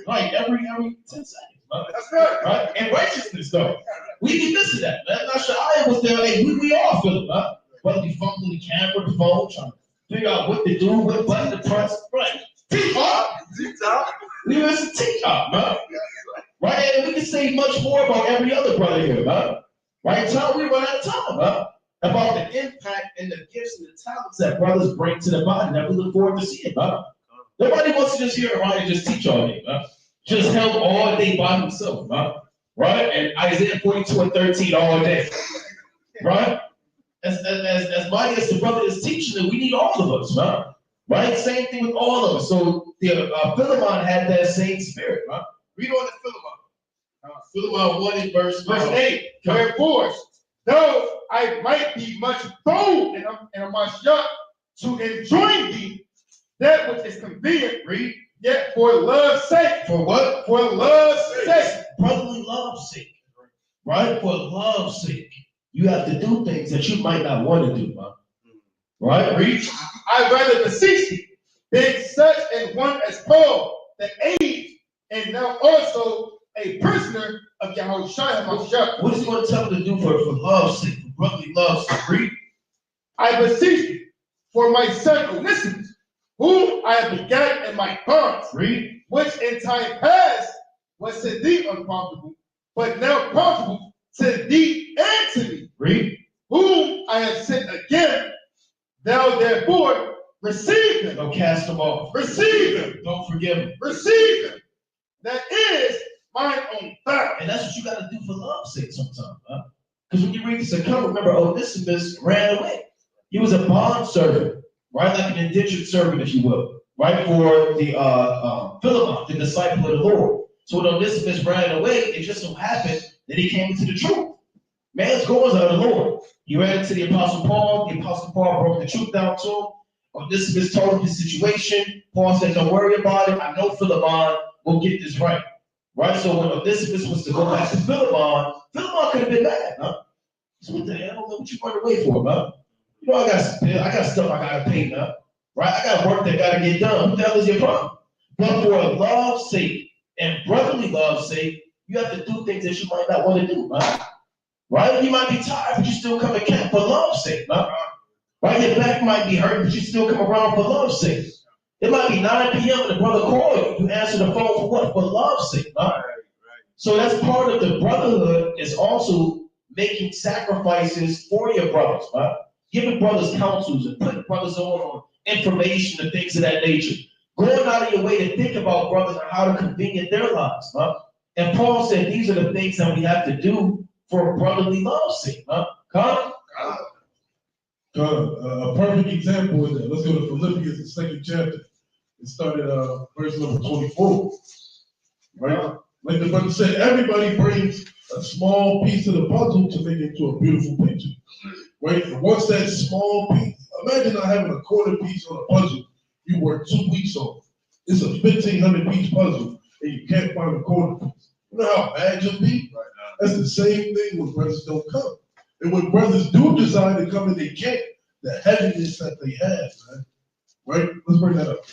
Right, every 10 seconds. Man. That's right. Right? And righteousness, though. We be missing that, man. Now, Shia was there. Hey, we all feel it, man. Brother be fumbling the camera, the phone, trying to figure out what to do, what button to press. Right. T-top. We listen to T-top, man. Right? And we can say much more about every other brother here, man. Right? Time we run out of time, man. About the impact and the gifts and the talents that brothers bring to the body that we look forward to seeing, man. Nobody wants to just hear around and just teach all day, man. Just help all day by himself, man. Right? And Isaiah 42 and 13 all day. Right? As mighty as the brother is teaching it, we need all of us, man. Right? Same thing with all of us. So Philemon had that same spirit, right? Read on the Philemon. Philemon 1 in verse 8. Wherefore, though I might be much bold and much young to enjoin thee that which is convenient, read, yet for love's sake. For what? For love's sake. Brotherly love's sake. Right? For love's sake. You have to do things that you might not want to do, man. Right? Read. I rather beseech thee, being such an one as Paul, the aged, and now also a prisoner of Yahushua HaMashiach. What is he going to tell me to do for love's sake, for brotherly love's sake? Read. I beseech thee, for my son Onesimus, whom I have begotten in my bonds, Read. which in time past was to thee unprofitable, but now profitable to thee and to me. Read. Whom I have sent again, thou therefore receive them. Don't cast them off. Receive them. Don't forgive them. Receive them. That is mine own vow. And that's what you got to do for love's sake sometimes, huh? Because when you read this account, remember, Onesimus ran away. He was a bond servant, right? Like an indentured servant, if you will, right? For the Philemon, the disciple of the Lord. So when Onesimus ran away, it just so happened that he came into the truth. Man's goings are the Lord. He ran into the Apostle Paul. The Apostle Paul broke the truth down to him. Onesimus told him his situation. Paul said, don't worry about it. I know Philemon will get this right. Right? So when Onesimus was to go back to Philemon could have been mad, huh? So what the hell? I don't know what you run away for, huh? You know, I got stuff I got to pay now. Right? I got work that got to get done. What the hell is your problem? But for love's sake and brotherly love's sake, you have to do things that you might not want to do, huh? Right? You might be tired, but you still come and camp for love's sake, huh? Right? Your back might be hurting, but you still come around for love's sake. It might be 9 p.m. and the brother called you. You answer the phone for what? For love's sake, huh? So that's part of the brotherhood, is also making sacrifices for your brothers, huh? Giving brothers counsels and putting brothers on information and things of that nature. Going out of your way to think about brothers and how to convenient their lives, huh? And Paul said these are the things that we have to do for brotherly love's sake, huh? A perfect example is that. Let's go to Philippians, the 2nd chapter. It started verse number 24. Right? Like the brother said, everybody brings a small piece of the puzzle to make it into a beautiful picture. Right? And once that small piece, imagine not having a quarter piece on a puzzle you work 2 weeks on. It's a 1,500 piece puzzle and you can't find a quarter piece. You know how bad you'll be? Right now. That's the same thing when brothers don't come. And when brothers do decide to come and they can't, the heaviness that they have, man. Right? Let's bring that up.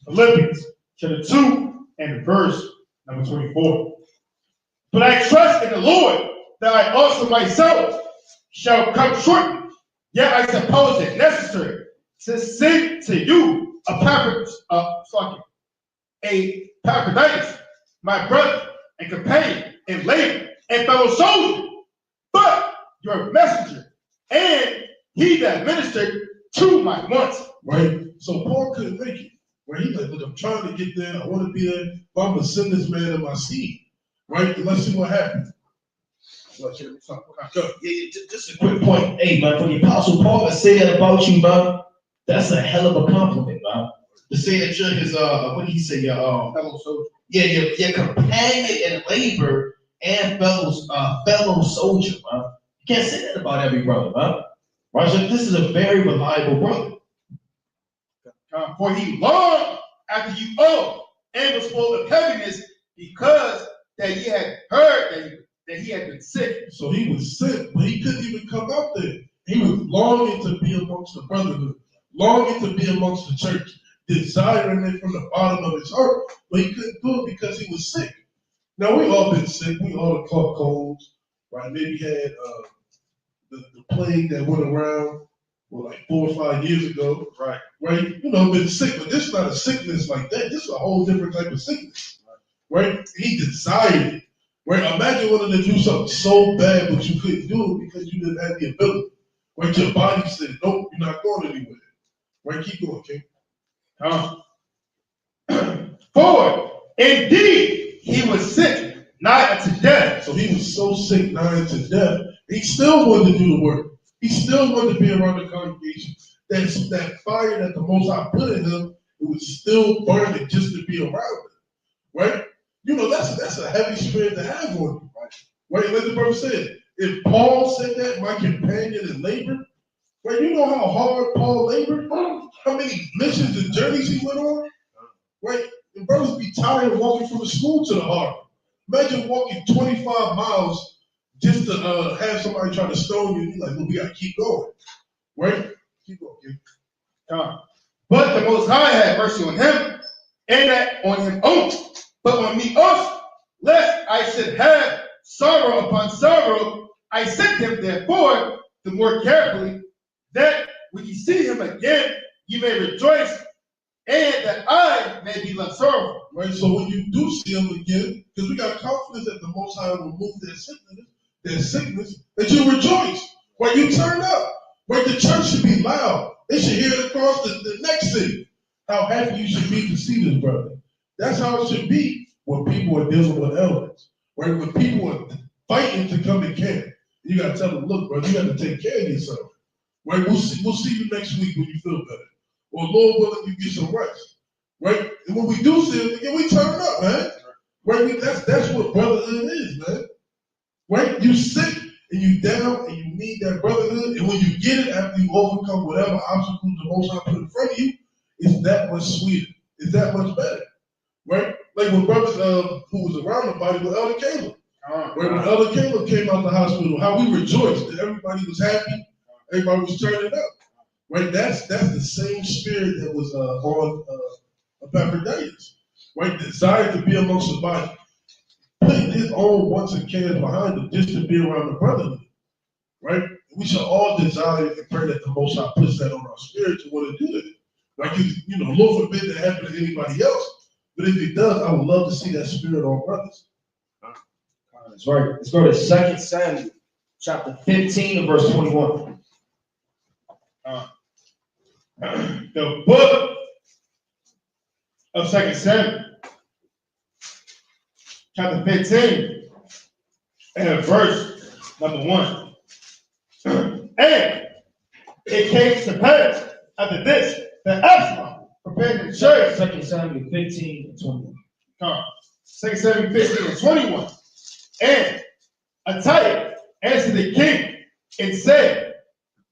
Philippians chapter 2 and verse number 24. But I trust in the Lord that I also myself shall come shortly. Yet I suppose it necessary to send to you Epaphroditus, my brother and companion in labor and fellow soldier, but your messenger, and he that ministered to my wants. Right? So Paul couldn't make it. Right? He's like, look, I'm trying to get there. I want to be there. But I'm going to send this man in my seed. Right? And let's see what happens. Just a quick point. Hey, man, for the Apostle Paul to say that about you, man, that's a hell of a compliment, man. To say that you're his, what did he say? Your Fellow soldier. Yeah, your companion in labor and fellow soldier, man. You can't say that about every brother, man. Right? So this is a very reliable brother. For he longed after you all and was full of heaviness because that he had heard that he had been sick. So he was sick, but he couldn't even come out there. He was longing to be amongst the brotherhood, longing to be amongst the church, desiring it from the bottom of his heart, but he couldn't do it because he was sick. Now, we all been sick. We all caught colds, right? Maybe had the plague that went around like 4 or 5 years ago. Right. You know, been sick, but this is not a sickness like that. This is a whole different type of sickness. Right? He desired it. Right? Imagine wanting to do something so bad, but you couldn't do it because you didn't have the ability. Right? Your body said, nope, you're not going anywhere. Right? Keep going, King. For indeed he was sick, nigh unto death. So he was so sick, nigh unto death. He still wanted to do the work. He still wanted to be around the congregation. That fire that the Most High put in him, it was still burning just to be around him. Right? You know, that's a heavy spirit to have on you. Right? Like the brother said, if Paul said that, my companion in labor, right? You know how hard Paul labored? How many missions and journeys he went on? Right? And brothers be tired of walking from the school to the harbor. Imagine walking 25 miles just to have somebody try to stone you. You're like, well, we got to keep going. Right? Keep going. But the Most High had mercy on him, and that on him only, but on me also, lest I should have sorrow upon sorrow. I sent him therefore the more carefully, that when you see him again, you may rejoice, and that I may be less sorrowful. Right? So when you do see him again, because we got confidence that the Most High will remove their sickness, that you rejoice. Right? You turn up. Right? The church should be loud. They should hear it across the next city. How happy you should be to see this brother. That's how it should be when people are dealing with ailments. Right? When people are fighting to come to camp, you gotta tell them, look, brother, you got to take care of yourself. Right? We'll see you next week when you feel better. Or Lord willing, you get some rest. Right? And when we do see it again, we turn up, man. Right? That's what brotherhood is, man. Right? You sick and you down and you need that brotherhood, and when you get it after you overcome whatever obstacles the Most High put in front of you, it's that much sweeter. It's that much better. Right? Like when brothers who was around the body with Elder Caleb. Right? When Elder Caleb came out the hospital, how we rejoiced that everybody was happy, everybody was turning up. Right? That's the same spirit that was on Epaphroditus. Right? Desire to be amongst the body. Putting his own wants and cares behind it just to be around the brotherhood. Right? We should all desire and pray that the Most High puts that on our spirit to want to do it. Like, Lord forbid that happen to anybody else. But if it does, I would love to see that spirit on brothers. That's right. Let's go to 2 Samuel, chapter 15 and verse 21. The book of 2 Samuel, chapter 15, and verse number 1. And it came to pass after this that Absalom prepared the church. 2 Samuel 15 and 21. 2 Samuel 15 and 21. And Attiah answered the king and said,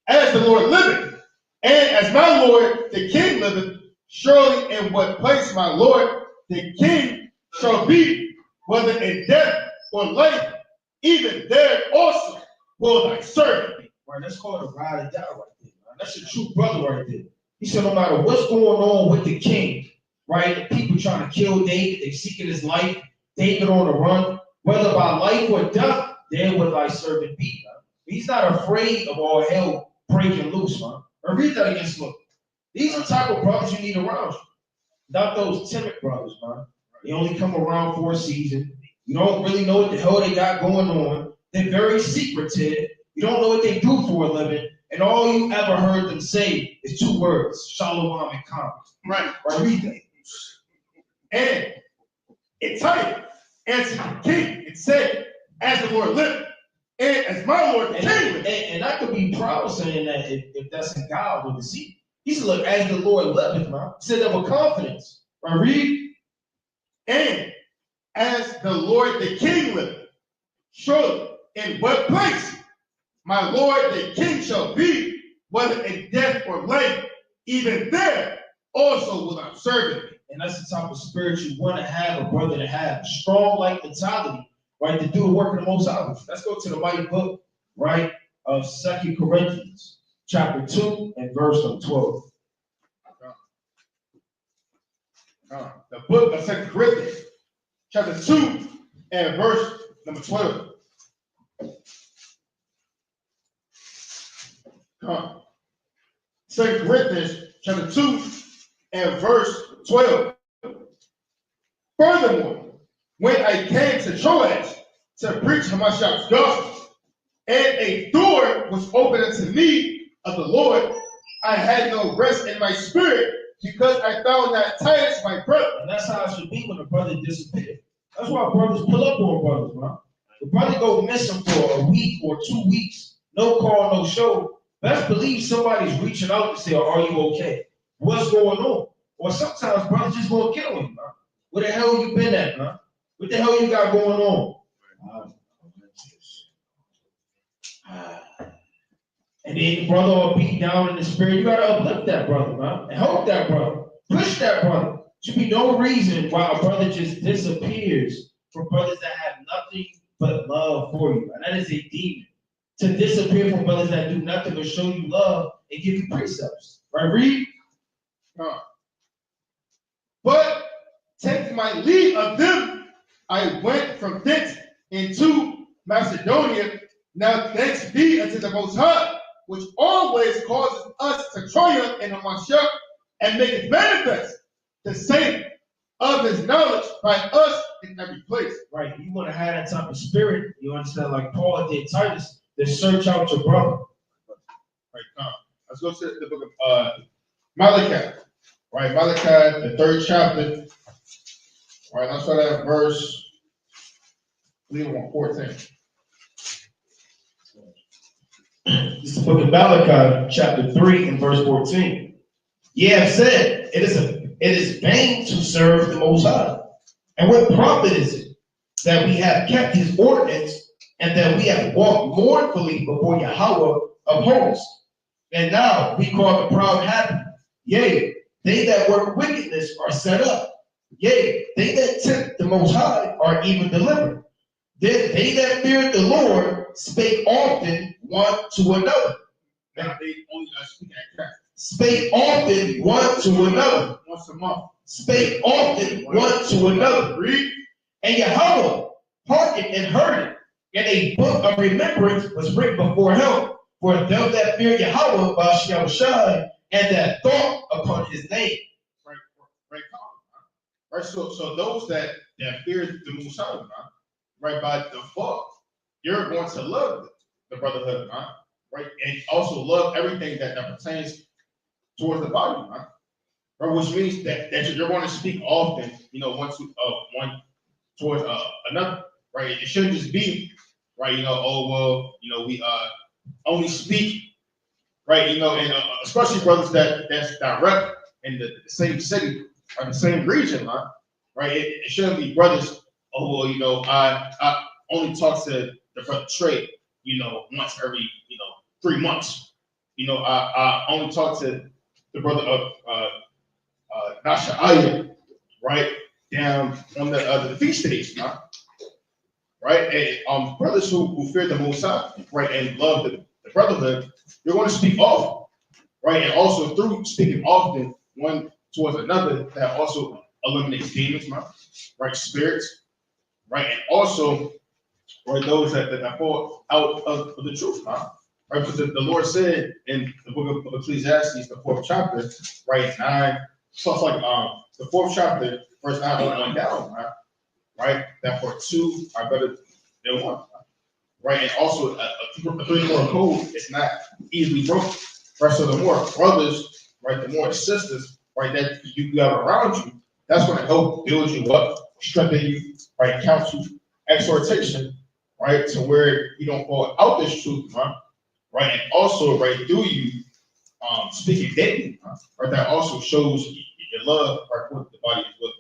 as the Lord liveth, and as my Lord the king liveth, surely in what place my Lord the king shall be, whether in death or life, even there also will thy servant be. Right, that's called a ride or die right there. Man. That's a true brother right there. He said, no matter what's going on with the king, right? The people trying to kill David, they seeking his life, David on the run, whether by life or death, there will thy servant be. Man. He's not afraid of all hell breaking loose, man. And read that against look. These are the type of brothers you need around you. Not those timid brothers, man. They only come around for a season. You don't really know what the hell they got going on. They're very secretive. You don't know what they do for a living. And all you ever heard them say is 2 words, shalom and calm. Right. Read that. And Attiah answered the king and said, as the Lord liveth, and as my Lord the king liveth. And I could be proud of saying that if that's in God with the seed. He said, look, as the Lord liveth, man. He said that with confidence. Right, read. And as the Lord the king liveth, surely in what place my Lord the king shall be, whether in death or life, even there also will I serve him. And that's the type of spirit you want to have, a brother to have. Strong like mentality, right, to do the work of the Most High. Let's go to the mighty book, right, of 2 Corinthians, chapter 2 and verse number 12. The book of 2 Corinthians, chapter 2 and verse number 12. 2 Corinthians, chapter 2 and verse 12. Furthermore, when I came to Troas to preach Hamashiach's gospel, and a door was opened unto me of the Lord, I had no rest in my spirit, because I found not Titus my brother. And that's how it should be when a brother disappears. That's why brothers pull up on brothers, man. The brother go missing for a week or 2 weeks, no call, no show. Best believe somebody's reaching out to say, are you okay? What's going on? Or sometimes brothers just gonna get on you, man. Where the hell you been at, man? What the hell you got going on? And then the brother will be down in the spirit. You gotta uplift that brother, man, and help that brother, push that brother. Should be no reason why a brother just disappears from brothers that have nothing but love for you, and that is a demon. To disappear from brothers that do nothing but show you love and give you precepts. Right, read. But taking my leave of them, I went from thence into Macedonia. Now thanks be unto the Most High, which always causes us to triumph in the Mashiach and make it manifest the same of his knowledge by us in every place. Right, you want to have that type of spirit, you understand, like Paul did Titus, to search out your brother. Right, let's go to the book of Malachi. Right, Malachi, the 3rd chapter. All right, let's start at verse, I believe, 14. This is the book of Malachi, chapter 3 and verse 14. Ye have said, it is vain to serve the Most High. And what profit is it that we have kept his ordinance and that we have walked mournfully before Yahweh of hosts? And now we call the proud happy. Yea, they that work wickedness are set up. Yea, they that tempt the Most High are even delivered. Then they that feared the Lord spake often one to another. Now they only speak at that. Spake often one to another. Once a month. Spake often one to another. Read. And Yahweh hearkened and heard it. And a book of remembrance was written before him for them that fear Yahweh by Shai and that thought upon his name. Right, so those that fear the Messiah, right, by default, you're going to love the brotherhood, right, and also love everything that pertains towards the body, right, which means that you're going to speak often, one towards another, right. It shouldn't just be, right, we only speak, right, and especially brothers that's direct in the same city or the same region, right? It shouldn't be brothers. Oh well, I only talk to the brother Trey, once every 3 months. I only talk to the brother of Nasha, right, down on the feast days, right? And brothers who fear the Most High, right, and love the brotherhood, you're going to speak often, right, and also through speaking often one towards another, that also eliminates demons, right, spirits, right, and also, right, those that fall out of the truth, right, because the Lord said in the book of Ecclesiastes, the 4th chapter, right, 9, so it's like the 4th chapter, verse 9 on down, right, that for 2 are better than 1, right, and also a 3-4 code is not easily broken, right, so the more brothers, right, the more sisters, right, that you have around you, that's going to help build you up, strengthen you, right, counsel, exhortation, right, to where you don't fall out this truth, right, and also, right, through you speaking daily, right, that also shows your love, right, for the body as well,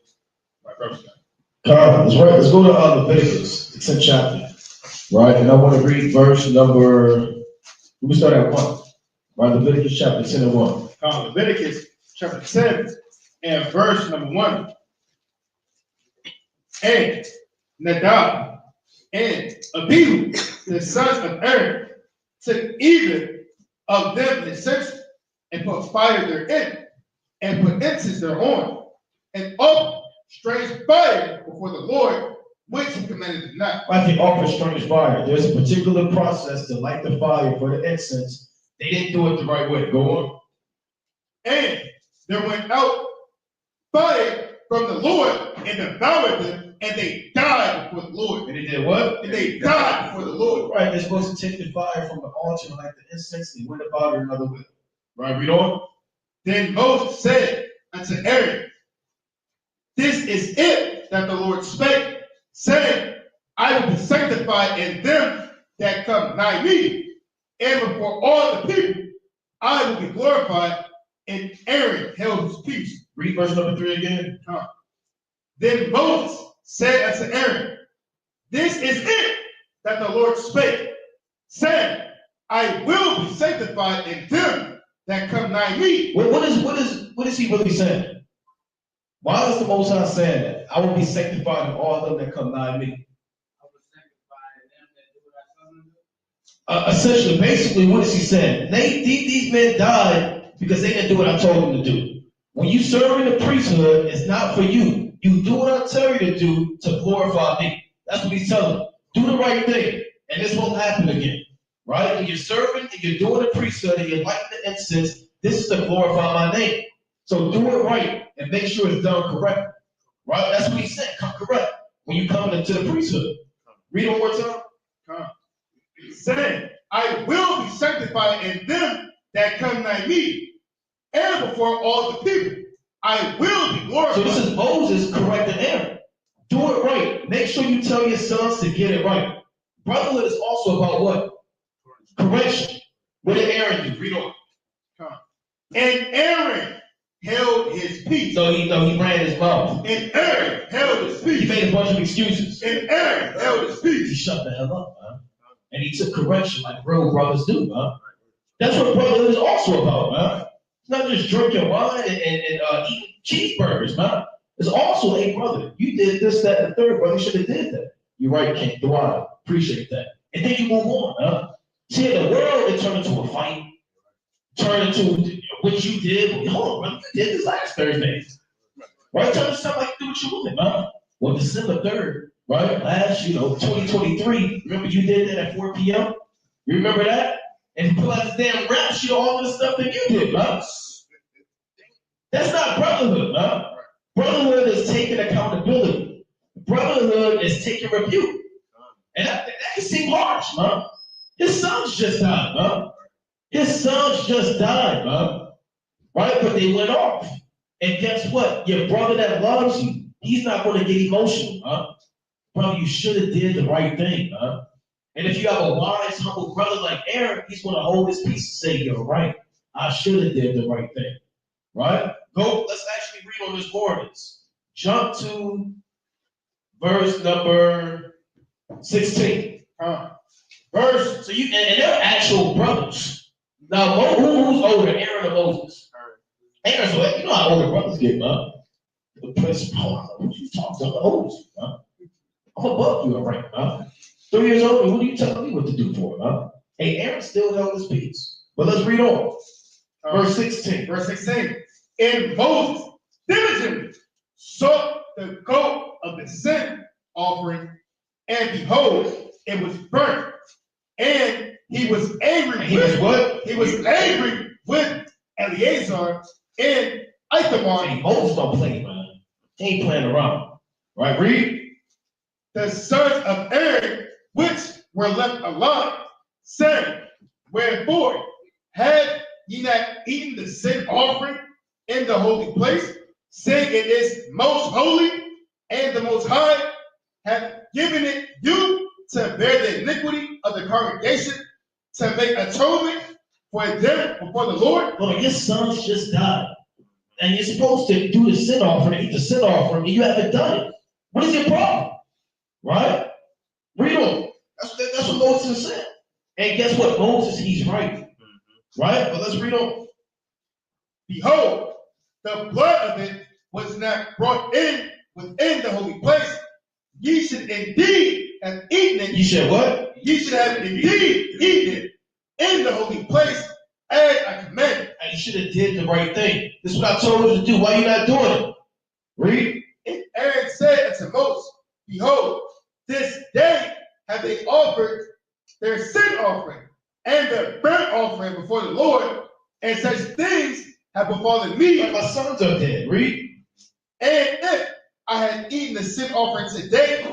right, represent. That's right. Let's go to Leviticus, the 10th chapter, right, and I want to read verse number. We start at 1, right, Leviticus chapter 10 and 1. Leviticus chapter 10 and verse number 1. And Nadab and Abihu, the sons of Aaron, took either of them in incense and put fire therein, and put incense thereon, and offered strange fire before the Lord, which he commanded them not. Like they offer strange fire. There's a particular process to light the fire for the incense. They didn't do it the right way. Go on. And there went out fire from the Lord and devoured them, and they died before the Lord. And they did what? And they died before the Lord. Right, they're supposed to take the fire from the altar and light the incense. They went about it another way. Right, read on. Then Moses said unto Aaron, this is it that the Lord spake, saying, I will be sanctified in them that come nigh me, and before all the people I will be glorified. And Aaron held his peace. Read verse number 3 again. Then Moses said unto Aaron, this is it that the Lord spake, saying, I will be sanctified in them that come nigh me. What is he really saying? Why is the Most High saying that? I will be sanctified in all of them that come nigh me. Essentially, basically, what is he saying? These men died because they didn't do what I told them to do. When you serve in the priesthood, it's not for you. You do what I tell you to do to glorify me. That's what he's telling them. Do the right thing, and this won't happen again. Right? When you're serving and you're doing the priesthood and you're lighting the incense, this is to glorify my name. So do it right and make sure it's done correctly. Right? That's what he said. Come correct when you come into the priesthood. Read it one more time. Come. Saying, I will be sanctified in them that come nigh me, and before all the people. I will be glorified. So this is Moses correcting Aaron. Do it right. Make sure you tell your sons to get it right. Brotherhood is also about what? Correction. What did Aaron do? Read on. Come. And Aaron held his peace. So he ran his mouth. And Aaron held his peace. He made a bunch of excuses. And Aaron held his peace. He shut the hell up, man. And he took correction like real brothers do, man. That's what brotherhood is also about, man. It's not just drinking wine and eating cheeseburgers, man. It's also, hey, brother, you did this, that, and the third, brother. You should have did that. You're right, King. Dwight. Appreciate that. And then you move on, man. See, in the world, it turned into a fight. Turned into what you did. Hold on, brother. You did this last Thursday. Right? Turn to something like you do what you want, man. Well, December 3rd, right? Last, 2023. Remember you did that at 4 p.m.? You remember that? And pull out this damn rap sheet, all the stuff that you did, man. That's not brotherhood, man. Brotherhood is taking accountability. Brotherhood is taking rebuke. And that can seem harsh, man. His sons just died, man. His sons just died, man. Right? But they went off. And guess what? Your brother that loves you, he's not going to get emotional, man. Brother, you should have did the right thing, man. And if you have a wise, humble brother like Aaron, he's going to hold his peace and say, you're right. I should have did the right thing. Right? Let's actually read on this ordinance. Jump to verse number 16. So and they're actual brothers. Now, who's older, Aaron or Moses? Aaron's older. You know how older brothers get, man. The principal, what you talking about? The oldest, man. I'm above you, all right, man. 3 years old, what are you telling me what to do for, man? Hey, Aaron still held his peace. But let's read on. Verse 16. Verse 16. And Moses diligently sought the goat of the sin offering, and behold, it was burnt. And he was angry. He was what? He was angry with Eleazar and Ithamar. Hey, Moses don't play, man. He ain't playing around. Right, read. The sons of Aaron, which were left alive, saying, wherefore had ye not eaten the sin offering in the holy place, saying it is most holy, and the Most High hath given it you to bear the iniquity of the congregation, to make atonement for them before the Lord? Well, your sons just died. And you're supposed to do the sin offering, eat the sin offering, and you haven't done it. What is your problem? Right? Read on. That's what Moses said. And guess what? Moses, he's right. Right? But let's read on. Behold, the blood of it was not brought in within the holy place. Ye should indeed have eaten it. You should what? Ye should have indeed eaten it in the holy place, as I commanded. And you should have did the right thing. This is what I told you to do. Why are you not doing it? Read. And Aaron said unto Moses, behold, this day have they offered their sin offering and their burnt offering before the Lord, and such things have befallen me. Like my sons are dead. Read. And if I had eaten the sin offering today,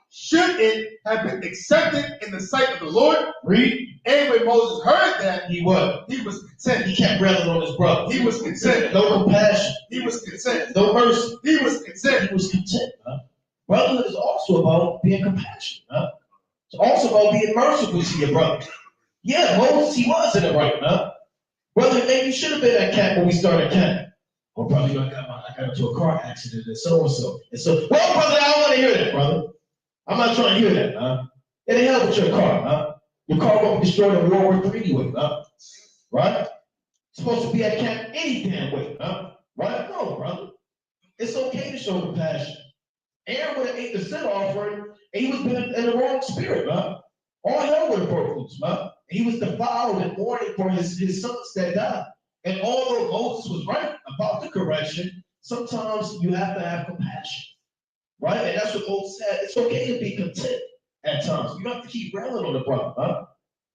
should it have been accepted in the sight of the Lord? Read. And when Moses heard that, He what? he was content. He kept railing on his brother. He was content. No compassion. He was content. No mercy. He was content. He was content, man. Brotherhood is also about being compassionate, man. It's also about being merciful to your brother. Yeah, Moses, he was in it right, man. Brother, maybe you should have been at camp when we started camp. Oh, brother, I got into a car accident and so-and-so. And so, well, brother, I don't want to hear that, brother. I'm not trying to hear that, man. It ain't help with your car, man. Your car won't be destroyed in World War III anyway, man. Right? It's supposed to be at camp any damn way, man. Right? No, brother. It's okay to show compassion. Aaron would have ate the sin offering, and he was in the wrong spirit, man. All hell would have broke loose, man. And He was defiled and mourning for his sons that died. And although Moses was right about the correction, sometimes you have to have compassion, right? And that's what Moses said. It's okay to be content at times. You don't have to keep railing on the brother, huh?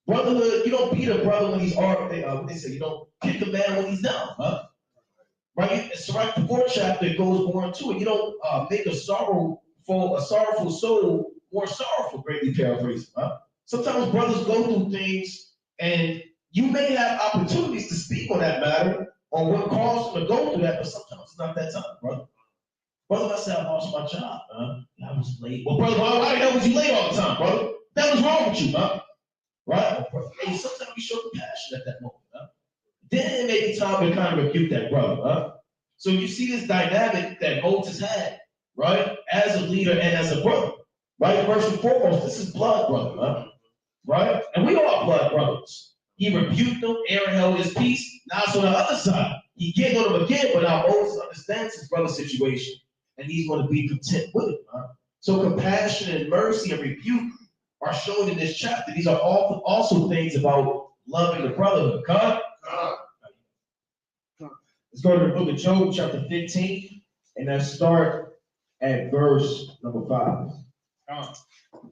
Brotherhood, you don't beat a brother when he's what they say, you don't kick a man when he's down, huh? Right? It's right. The fourth chapter goes more into it. You don't make a sorrowful soul more sorrowful. Greatly paraphrasing, huh? Sometimes brothers go through things, and you may have opportunities to speak on that matter, on what caused them to go through that, but sometimes it's not that time, brother. Brother, I said I lost my job, huh? I was late. Well, brother, why the hell was you late all the time, brother? That was wrong with you, huh? Right? Hey, sometimes we show compassion at that moment, huh? Then it may be time to kind of rebuke that brother, huh? So you see this dynamic that Moses had, right? As a leader and as a brother, right? First and foremost, this is blood brother, huh? Right? And we are blood brothers. He rebuked them, Aaron held his peace. Now it's on the other side. He getting on them again, but now Moses understands his brother's situation, and he's going to be content with it, huh? So compassion and mercy and rebuke are shown in this chapter. These are also things about loving the brotherhood. God. Let's go to the book of Job, chapter 15, and let's start at verse number 5.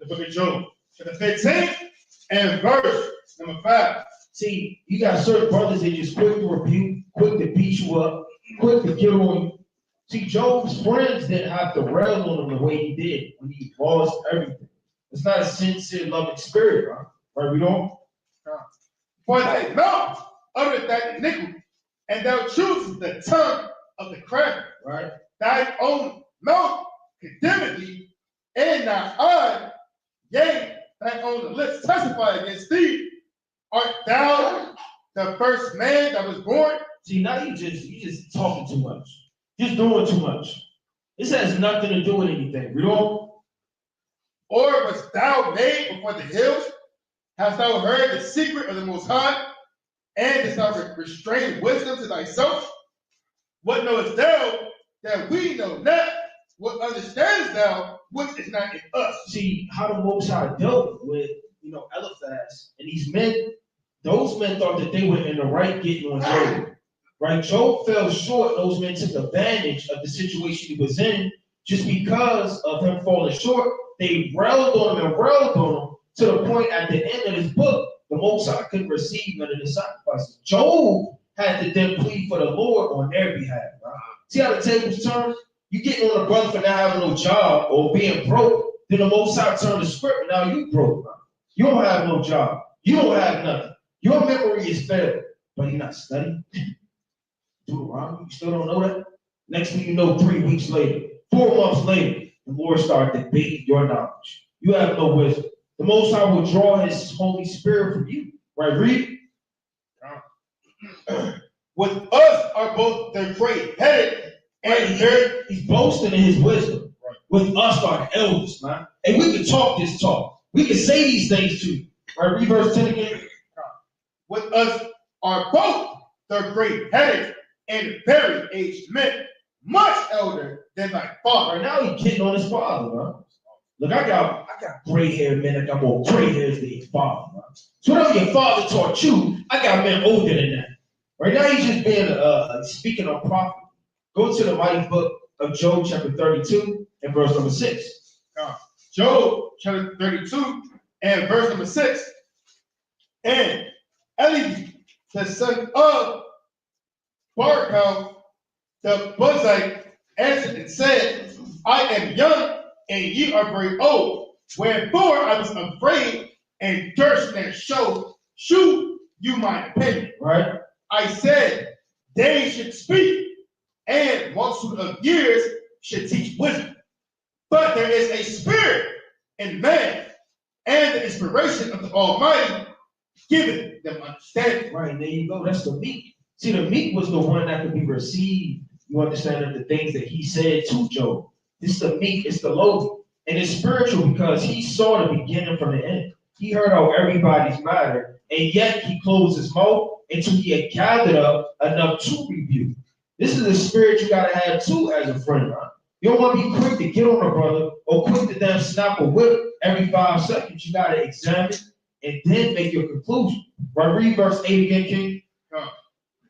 The book of Job, chapter 15, and verse number 5. See, you got certain brothers that just quick to rebuke, quick to beat you up, quick to get on you. See, Job's friends didn't have to rail on him the way he did when he lost everything. It's not a sincere, loving spirit, right? Right, we don't? For they know uttereth that iniquity, and thou choosest the tongue of the crafty, Right? thy own mouth condemneth thee, and thy eye, yea, thy own lips testify against thee. Art thou the first man that was born? See, now you just talking too much. Just doing too much. This has nothing to do with anything. We don't. Or wast thou made before the hills? Hast thou heard the secret of the Most High? And dost thou restrain wisdom to thyself? What knowest thou that we know not? What understandest thou which is not in us? See how the Most High dealt with, Eliphaz and these men. Those men thought that they were in the right getting on Job. Right? Job fell short. Those men took advantage of the situation he was in just because of him falling short. They railed on him and railed on him to the point at the end of his book, the Most High couldn't receive none of the sacrifices. Job had to then plead for the Lord on their behalf. Right? See how the tables turn? You getting on a brother for not having no job or being broke, then the Most High turned the script and now you broke. Right? You don't have no job. You don't have nothing. Your memory is failed, but you're not studying. Deuteronomy, you still don't know that? Next thing you know, 3 weeks later, 4 months later, the Lord started debating your knowledge. You have no wisdom. The Most High will draw His Holy Spirit from you. Right, read. With us are both the great-headed and very. He's boasting in his wisdom. Right. With us are the elders, man. And we can talk this talk. We can say these things to you. Right, read verse 10 again. With us are both the great-headed and very aged men, much elder than thy father. Right now he's getting on his father, man. Look, I got gray-haired men that got more gray hairs than his father, man. So whatever your father taught you, I got men older than that. Right now he's just being speaking on prophet. Go to the mighty book of Job, chapter 32, and verse number 6. Job, chapter 32, and verse number 6. And Elihu, the son of Barkel, the Buzite, answered and said, I am young, and ye are very old. Wherefore I was afraid and durst not shew you my opinion. Right? I said, they should speak, and multitude of years should teach wisdom. But there is a spirit in man, and the inspiration of the Almighty giving them understanding. Right, and there you go. That's the meek. See, the meek was the one that could be received. You understand of the things that he said to Job. This is the meek, it's the lowly. And it's spiritual because he saw the beginning from the end. He heard how everybody's matter, and yet he closed his mouth until he had gathered up enough to rebuke. This is the spirit you gotta have too as a friend, right? You don't want to be quick to get on a brother or quick to damn snap a whip every 5 seconds. You gotta examine, and then make your conclusion. Right? Read verse 8 again, King.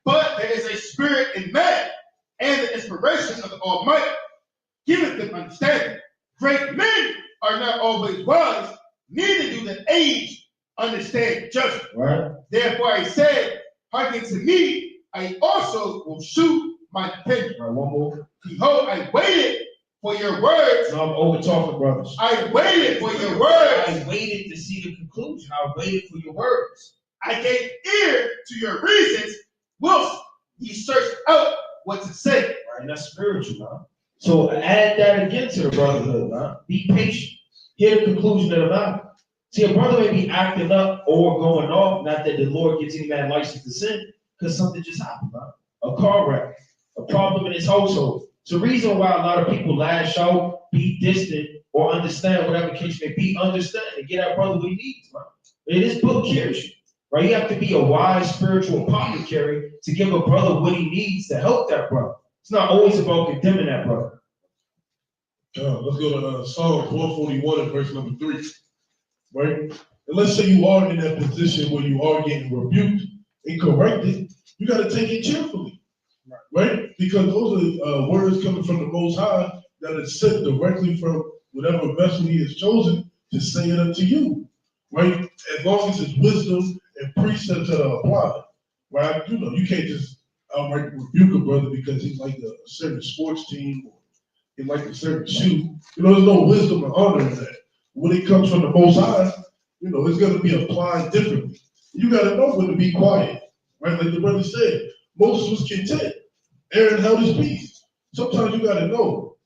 But there is a spirit in man, and the inspiration of the Almighty giveth them understanding. Great men are not always wise, neither do the aged understand judgment. Right? Therefore I said, hearken to me, I also will shoot my opinion. Right, one more. Behold, I waited for your words. No, I'm over talking, brothers. I waited for your words. I waited to see the conclusion. I waited for your words. I gave ear to your reasons, whilst ye searched out what to say. Right? And that's spiritual, man. So add that again to the brotherhood, man. Be patient. Hear the conclusion of the matter. See, a brother may be acting up or going off, not that the Lord gives any man license to sin, because something just happened, man. A car wreck, a problem in his household. It's the reason why a lot of people lash out, be distant, or understand whatever the case may be. Understand and get that brother what he needs, man. And this book carries you, right? You have to be a wise spiritual apothecary to give a brother what he needs to help that brother. It's not always about condemning that brother. Let's go to Psalm 141 and verse number 3. Right? And let's say you are in that position where you are getting rebuked and corrected, you got to take it cheerfully. Right? Because those are words coming from the Most High that is sent directly from whatever vessel He has chosen to say it unto you. Right? As long as it's wisdom and precepts that are applied. Right? You know, you can't just outright rebuke a brother because he's like a certain sports team or he like a certain shoe. You know, there's no wisdom or honor in that. When it comes from the Most High, you know, it's going to be applied differently. You got to know when to be quiet. Right? Like the brother said, Moses was content. Aaron held his peace. Sometimes you got to know,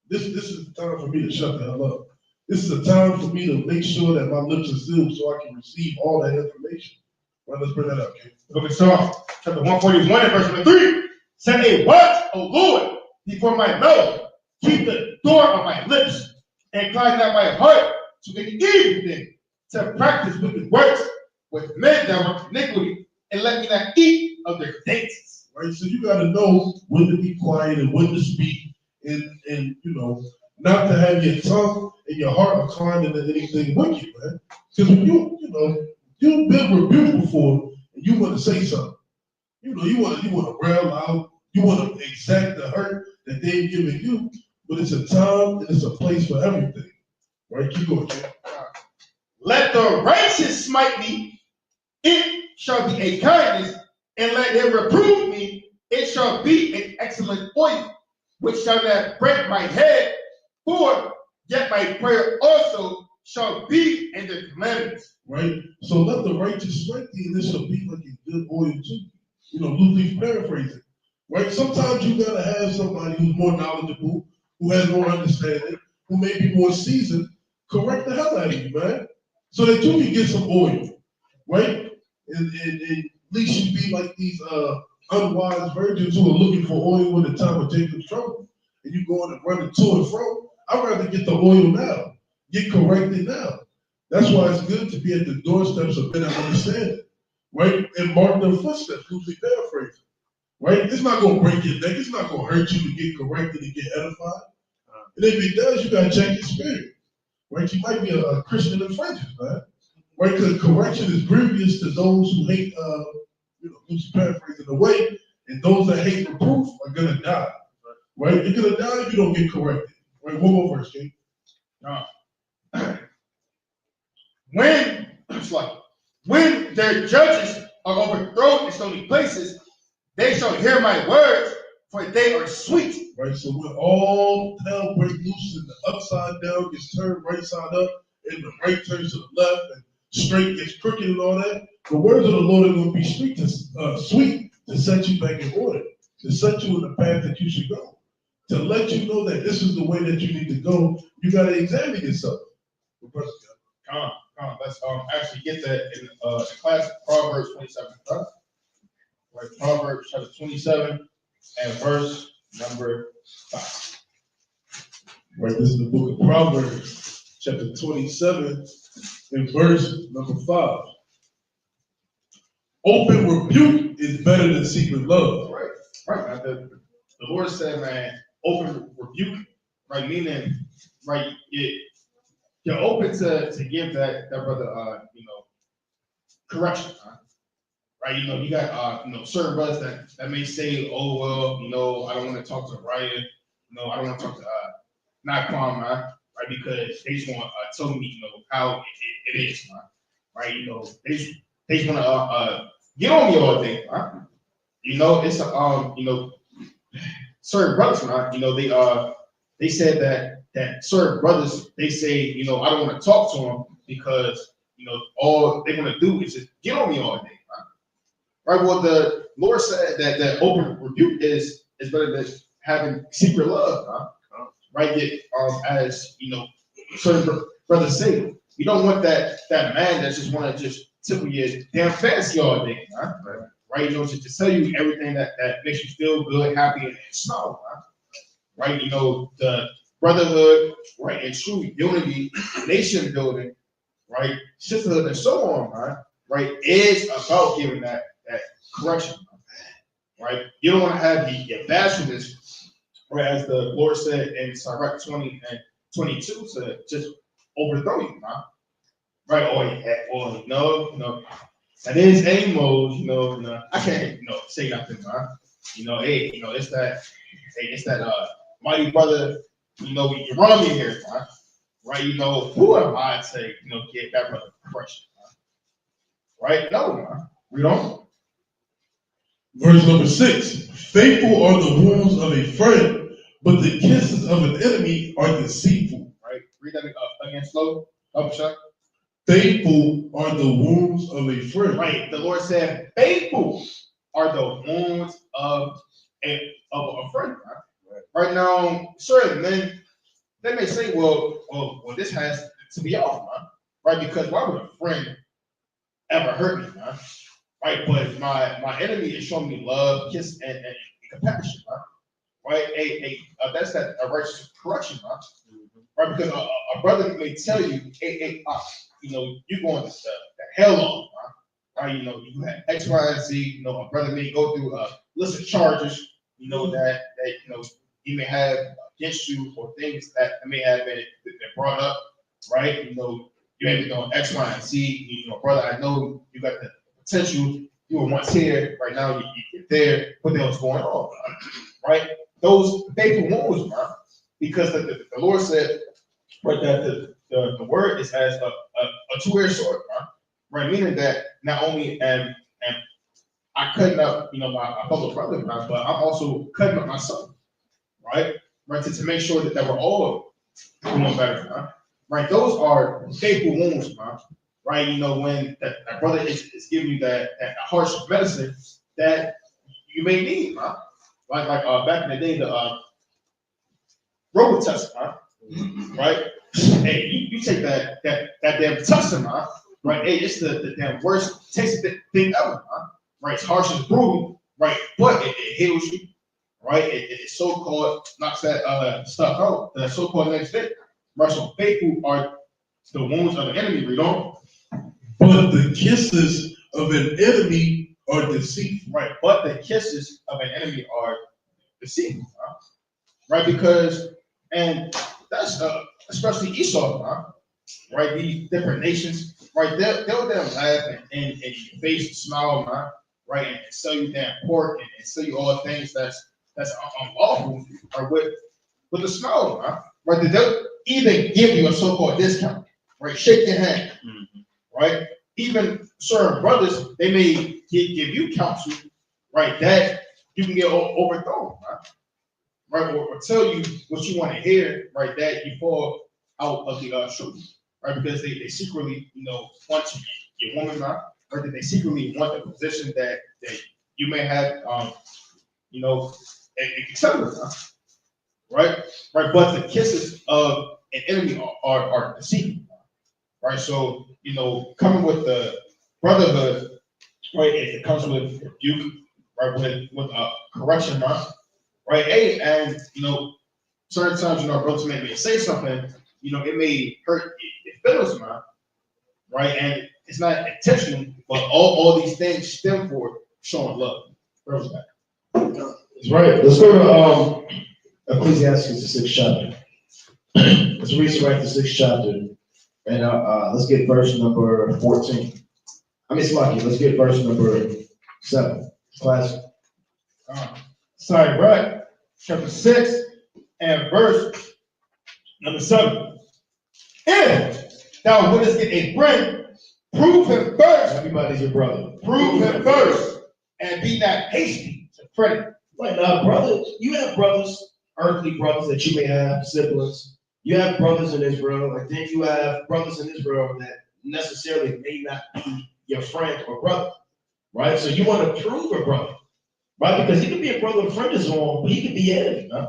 this is the time for me to shut the hell up. This is a time for me to make sure that my lips are sealed so I can receive all that information. Right, let's bring that up, okay? Look at Psalm chapter 141 and verse number 3. Set a watch, O Lord, before my mouth. Keep the door of my lips. Incline not my heart to any evil thing, to practice wicked works with men that work iniquity, and let me not eat of their dainties. Right, so you got to know when to be quiet and when to speak, and you know, not to have your tongue and your heart inclined into anything wicked, man. Because when you've been rebuked before, and you want to say something, you know, you want to rail out, you want to exact the hurt that they've given you, but it's a time and it's a place for everything. Right, keep going, Jay. Let the righteous smite me, it shall be a kindness, and let him reprove me, it shall be an excellent oil, which shall not break my head, for yet my prayer also shall be in the commandments. Right? So let the righteous smite thee, and this shall be like a good oil too. You know, loosely paraphrasing. Right? Sometimes you gotta have somebody who's more knowledgeable, who has more understanding, who may be more seasoned, correct the hell out of you, man. So that you can get some oil. Right? And at least you be like these unwise virgins who are looking for oil in the time of Jacob's trouble. And you going and running to and fro. I'd rather get the oil now. Get corrected now. That's why it's good to be at the doorsteps of better understanding. Right? And mark their footsteps, loosely paraphrasing. Right? It's not going to break your neck. It's not going to hurt you to get corrected and get edified. And if it does, you got to check your spirit. Right? You might be a Christian in fringes, man. Right? Because correction is grievous to those who hate, loosely paraphrasing the way, and those that hate reproof are going to die. Right? You're going to die if you don't get corrected. Right? One more verse, King. When their judges are overthrown in stony places, they shall hear my words, for they are sweet. Right, so when all hell breaks loose and the upside down gets turned right side up, and the right turns to the left, and straight gets crooked and all that, the words of the Lord are going to be sweet to set you back in order, to set you in the path that you should go, to let you know that this is the way that you need to go. You got to examine yourself. Let's actually get that in class, Proverbs 27. Right, Proverbs chapter 27 and verse number 5. Right, this is the book of Proverbs, chapter 27 and verse number 5. Open rebuke is better than secret love. Right. The Lord said, man, open rebuke, right? Meaning, right, you're open to give that brother, correction, man. Right? You got certain brothers that may say, oh well, I don't want to talk to Ryan, I don't want to talk to not Kwame, man, right? Because they just want to tell me, how it is, man. Right? They just want to get on me all day, man. It's certain brothers, man. They said that certain brothers, they say, I don't want to talk to them because all they want to do is just get on me all day, man. Right? Well, the Lord said that open rebuke is better than having secret love, man. Right? As certain brothers say, you don't want that man that just want to just tickle your damn fancy all day, man. Right? To tell you everything that makes you feel good, happy, and smile, man. Right? The brotherhood, right, and true unity, nation building, right, sisterhood, and so on, man. Right, is about giving that correction, man. Right? You don't want to have the bashfulness, right, as the Lord said in Sirach 20 and 22, to just overthrow you, man. Right? Or no. That is Amos, no, I can't, say nothing, man. Hey, it's that mighty brother, you run me here, man. Right? Who am I to, get that brother correction, man? Right? No, man. We don't. Verse number 6. Faithful are the wounds of a friend, but the kisses of an enemy are deceitful. Right? Read that again slow. Up, shut. Faithful are the wounds of a friend. Right. The Lord said, faithful are the wounds of a friend. Right now, certain men, they may say, well, this has to be off, man. Right? Because why would a friend ever hurt me, man? Right? But my enemy is showing me love, kiss, and compassion, man. Right? That's that righteous correction, man. Right? Because a brother may tell you, you're going to the hell on, right? You have X, Y, and Z. A brother may go through a list of charges, that he may have against you, or things that may have been brought up, right? You may be doing X, Y, and Z. Brother, I know you got the potential. You were once here, right now you get there. What the hell's going on, right? Those faithful wounds, man, because the Lord said, right, that the word is as a two-edged sword, right? Meaning that not only am I cutting up, my fellow brother, but I'm also cutting up myself, right? Right, to make sure that we're all doing better, right? Those are faithful wounds, man. Right? When that brother is giving you that harsh medicine that you may need, man. Like back in the day, the robo test, man. Right? Hey, you take that damn tussin, man. Right? Hey, it's the damn worst tasting thing ever, man. Right? It's harsh and brutal, right? But it heals you, right? It so-called knocks that stuff out, the so-called next day. Right? So faithful are the wounds of the enemy, read on. But the kisses of an enemy are deceitful. Right? But the kisses of an enemy are deceitful, right? Because, and that's especially Esau, right? These different nations, right? They'll laugh and your face smile, right? And sell you damn pork and sell you all things that's unlawful, or with a smile, right? They'll even give you a so-called discount, right? Shake your hand, right? Even certain brothers, they may give you counsel, right? That you can get overthrown, right? Or tell you what you want to hear, right? That you fall out of the truth, right? Because they secretly, want your woman, right? That they secretly want the position that you may have, etc. Right? Right? But the kisses of an enemy are deceitful, right? So, coming with the brotherhood, right? It comes with rebuke, right? With correction, right? Hey, and certain times, brothers may say something, it may hurt your feelings, right? And it's not intentional, but all these things stem for showing love. Brothers back. That's right. Let's go to Ecclesiastes, the 6th chapter. Let's read right the 6th chapter, and let's get verse number 14. I mean, Slocky, let's get verse number 7. Class. Sorry, right? Chapter 6 and verse number 7. If thou wouldest get a friend, prove him first. Everybody's your brother. Prove him first, and be not hasty to credit. Right now, brothers, you have brothers, earthly brothers that you may have, siblings. You have brothers in Israel, and then you have brothers in Israel that necessarily may not be your friend or brother, right? So you want to prove a brother, right? Because he could be a brother, a friend is on, but he could be enemy, man.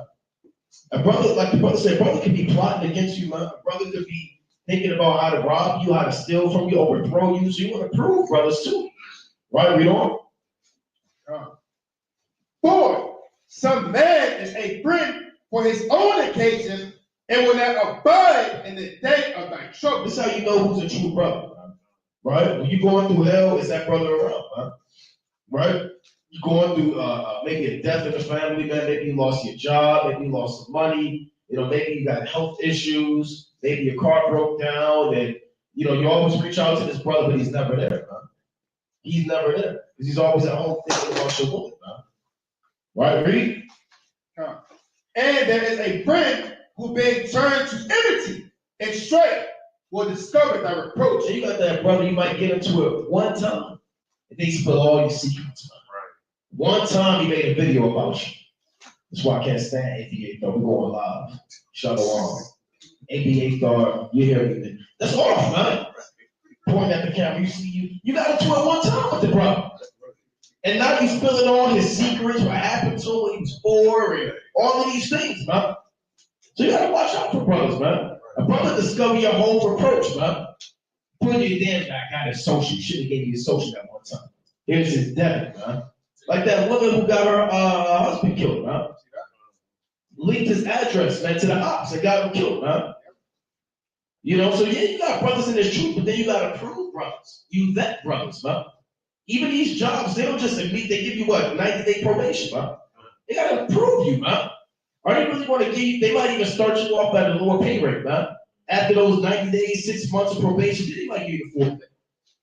A brother, like the brother said, brother could be plotting against you, man. A brother could be thinking about how to rob you, how to steal from you, overthrow you. So you want to prove brothers too, right? Read on. For some man is a friend for his own occasion and will not abide in the day of thy trouble. This is how you know who's a true brother, man. Right? When you're going through hell, is that brother around, man? Right? You're going through maybe a death in the family, man. Maybe you lost your job, maybe you lost some money, maybe you got health issues, maybe your car broke down, and you always reach out to this brother, but he's never there, man. He's never there. Because he's always at home thinking about your woman, man. Right, read. And there is a friend who being turned to enmity and strife will discover thy reproach. So you got that brother, you might get into it one time, and they spill all your secrets, man. Right. One time he made a video about you. That's why I can't stand ABA Thor. We're going live. Shalom. ABA Thor, you hear me? That's off, man. Pointing at the camera, you see you got into it one time with the brother. And now he's spilling all his secrets, what happened to him when he was 4, and all of these things, man. So you gotta watch out for brothers, man. A brother discover your whole reproach, man. Put your damn back out of social. You should have gave you his social that one time. Here's his debit, man. Like that woman who got her husband killed, man. Leaked his address, man, to the ops and got him killed, man. So yeah, you got brothers in this truth, but then you gotta prove brothers. You vet brothers, man. Even these jobs, they don't just admit, they give you 90-day probation, man. They gotta approve you, man. Are they really gonna give you, they might even start you off at a lower pay rate, man. After those 90 days, 6 months of probation, they might give you the 4th thing.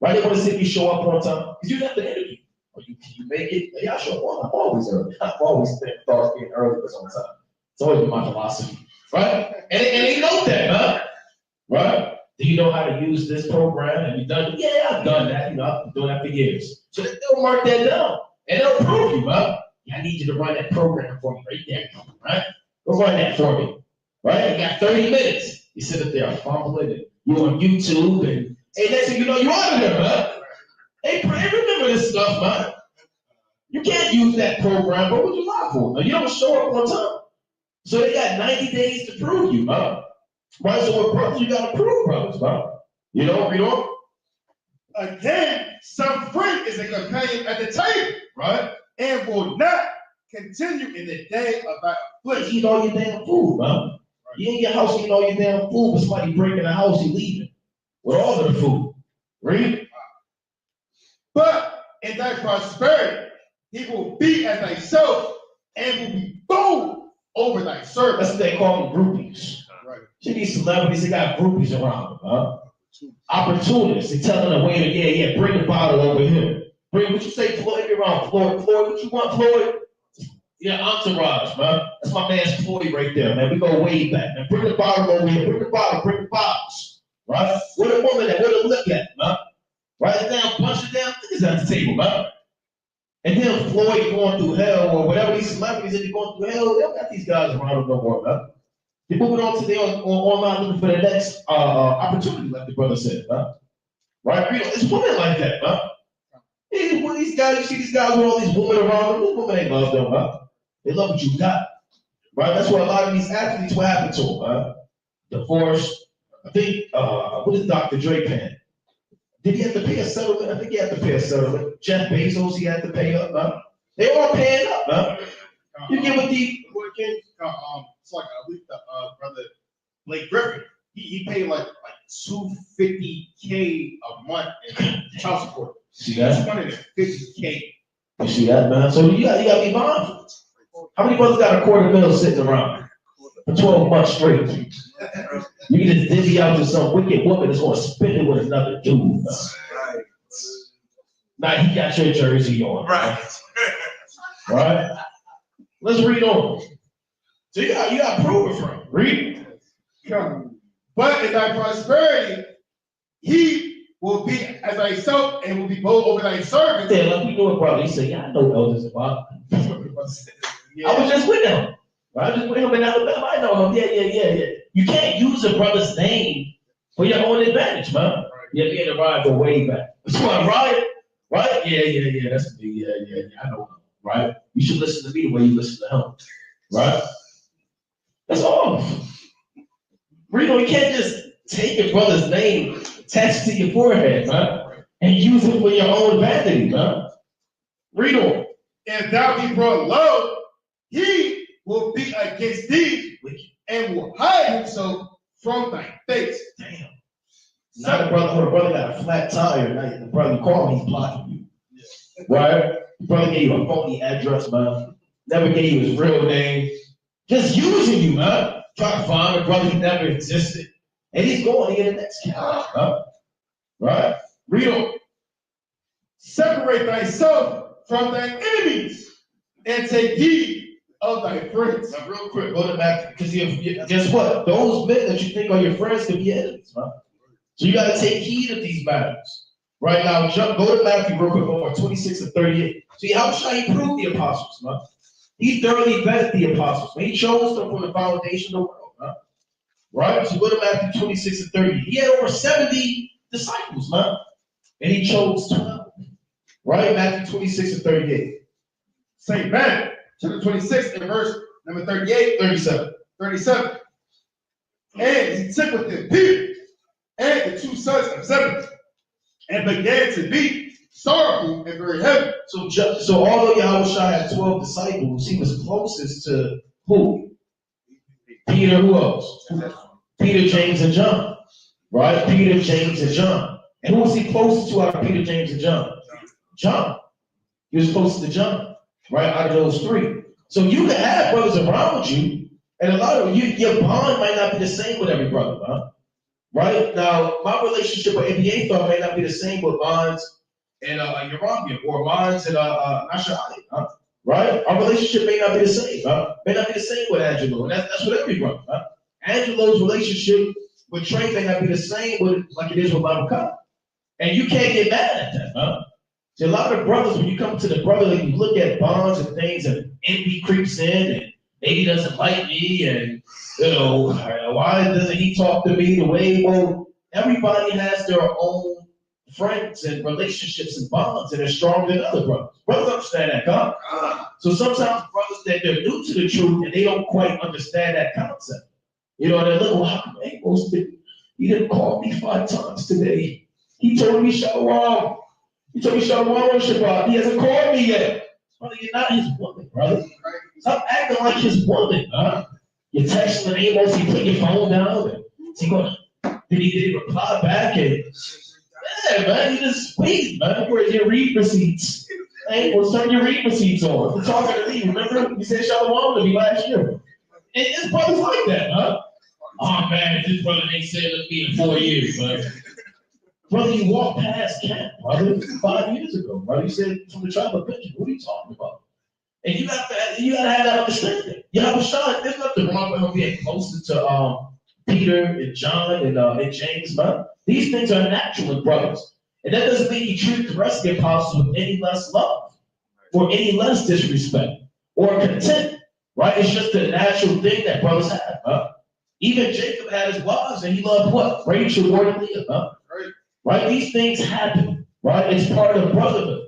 Right? They wanna see if you show up on time. Because you have to interview. Can you make it? Yeah, I show up. I'm always early. I've always thought being early was on time. It's always been my philosophy. Right? And they know that, man. Right? Do you know how to use this program? Have you done it? Yeah, I've done that. I've been doing that for years. So they'll mark that down. And they'll prove you, man. Yeah, I need you to run that program for me right there. Right? Go run that for me. Right? You got 30 minutes. You sit up there fumbling and you're on YouTube and hey, next thing you know, you're out of there, man. Hey, remember this stuff, man. You can't use that program, but what you lie for? You don't show up on time. So they got 90 days to prove you, man. Right, so with brothers, you gotta prove brothers, man. Read on. Again, some friend is a companion at the table, right? And will not continue in the day of thy affliction. Eat all your damn food, man. Right. You in your house eating all your damn food, but somebody breaking the house, you leaving with all of the food. Read. But in thy prosperity, he will be as thyself and will be bold over thy servant. That's what they call them groupies. Right. See these celebrities, they got groupies around them, huh? Opportunists. They telling the waiter, yeah, bring the bottle over here. Bring what you say, Floyd, be around Floyd. Floyd, what you want, Floyd? Yeah, entourage, man. That's my man's Floyd right there, man. We go way back, man. Bring the bottle over here. Bring the bottles. Right? Where the woman at? Where the look at, man? Write it down, punch it down, niggas at the table, man. And then Floyd going through hell, or whatever these celebrities that be going through hell, they don't got these guys around them no more, man. They're moving on to their online looking for the next opportunity, like the brother said, man. Right? It's women like that, man. These guys, you see these guys with all these women around them, these women ain't love them, man. They love what you got. Right? That's what a lot of these athletes, what happened to them, man. Divorce. I think, what is Dr. Dre paying? Did he have to pay a settlement? I think he had to pay a settlement. Jeff Bezos, he had to pay up, man. They all paying up, man. You get with the it's like I believe the brother Blake Griffin. He paid like $250K a month in child support. See that? $250K. You see that, man? So you got to be mindful. How many brothers got $250,000 sitting around for 12 months straight? You can just divvy out to some wicked woman that's going to spend it with another dude. Now he got your jersey on. Right. Right? Let's read on. So you got to prove it from. Read. Come. But in thy prosperity, he will be as thyself and will be bold over thy servants. Yeah, like we know it, brother. He said, yeah, I know elders about. Yeah. I was just with him. I was just with him in Alabama. I know him. Yeah. You can't use a brother's name for your own advantage, man. Yeah, me and the ride go way back. That's why Ryan, right? Yeah. That's me. Yeah. I know him, right? You should listen to me the way you listen to him, right? That's all. Reno, you can't just take your brother's name, attach it to your forehead, man, and use it for your own vanity, man. Read on. If thou be brought low, he will be against thee and will hide himself from thy face. Damn. Now when a brother got a flat tire, now the brother call him, he's blocking you. Right? The brother gave you a phony address, man. Never gave you his real name. Just using you, man. Trying to find a brother who never existed. And he's going to get the next guy, huh? Right? Read on. Separate thyself from thy enemies and take heed of thy friends. Now, real quick, go to Matthew, because guess what? Those men that you think are your friends could be enemies, man. So you got to take heed of these matters. Right now, go to Matthew real quick, over 26 and 38. See, how shall he prove the apostles, man? He thoroughly vetted the apostles, man. He chose them from the foundation of the world, man. Right? So go to Matthew 26 and 38. He had over 70 disciples, man. And he chose 12. Right? Matthew 26 and 38. St. Matthew, chapter 26, and verse number 38, 37. And he took with him Peter and the two sons of Zebedee, and began to be sorrowful and very heavy. So although Yahushua had 12 disciples, he was closest to who? Peter, who else? Peter, James, and John. Right? Peter, James, and John. And who was he closest to out of Peter, James, and John? John. He was closest to John. Right? Out of those three. So you can have brothers around you, and a lot of your bond might not be the same with every brother, huh? Right? Now, my relationship with NBA thought may not be the same with Bonds and Urambia, or Bonds and Nasha Ali, huh? Right? Our relationship may not be the same, huh? May not be the same with Angelo, and that's with every brother, huh? Angelo's relationship with Trey may not be the same like it is with Malachi. And you can't get mad at that, huh? See, a lot of brothers, when you come to the brother, you look at bonds and things, and envy creeps in, and maybe he doesn't like me, and why doesn't he talk to me the way? Well, everybody has their own friends and relationships and bonds, and they're stronger than other brothers. Brothers understand that, huh? So sometimes brothers that they're new to the truth and they don't quite understand that concept. They're like, well, how come he didn't call me 5 times today? He told me shalom. He told me shalom on Shabbat. He hasn't called me yet. Brother, you're not his woman, brother. Stop acting like his woman, huh? You're texting an Amos, he put your phone down. Did he reply back? And yeah, man, you just wait, man. Where's your read receipts? Amos, turn your read receipts on. You're talking to me, remember? You said shalom to me last year. And his brother's like that, huh? Oh, man, this brother ain't said to me in 4 years, man. Brother, you walked past camp, brother, 5 years ago, brother. You said from the tribe of Benjamin. What are you talking about? And you gotta have that understanding. Yahushua, there's nothing wrong with him being closer to Peter and John and James, man. These things are natural in brothers. And that doesn't mean he treated the rest of the apostles with any less love or any less disrespect or contempt, right? It's just a natural thing that brothers have, huh? Even Jacob had his wives, and he loved what? Rachel more than Leah, huh? Right? These things happen, right? It's part of brotherhood.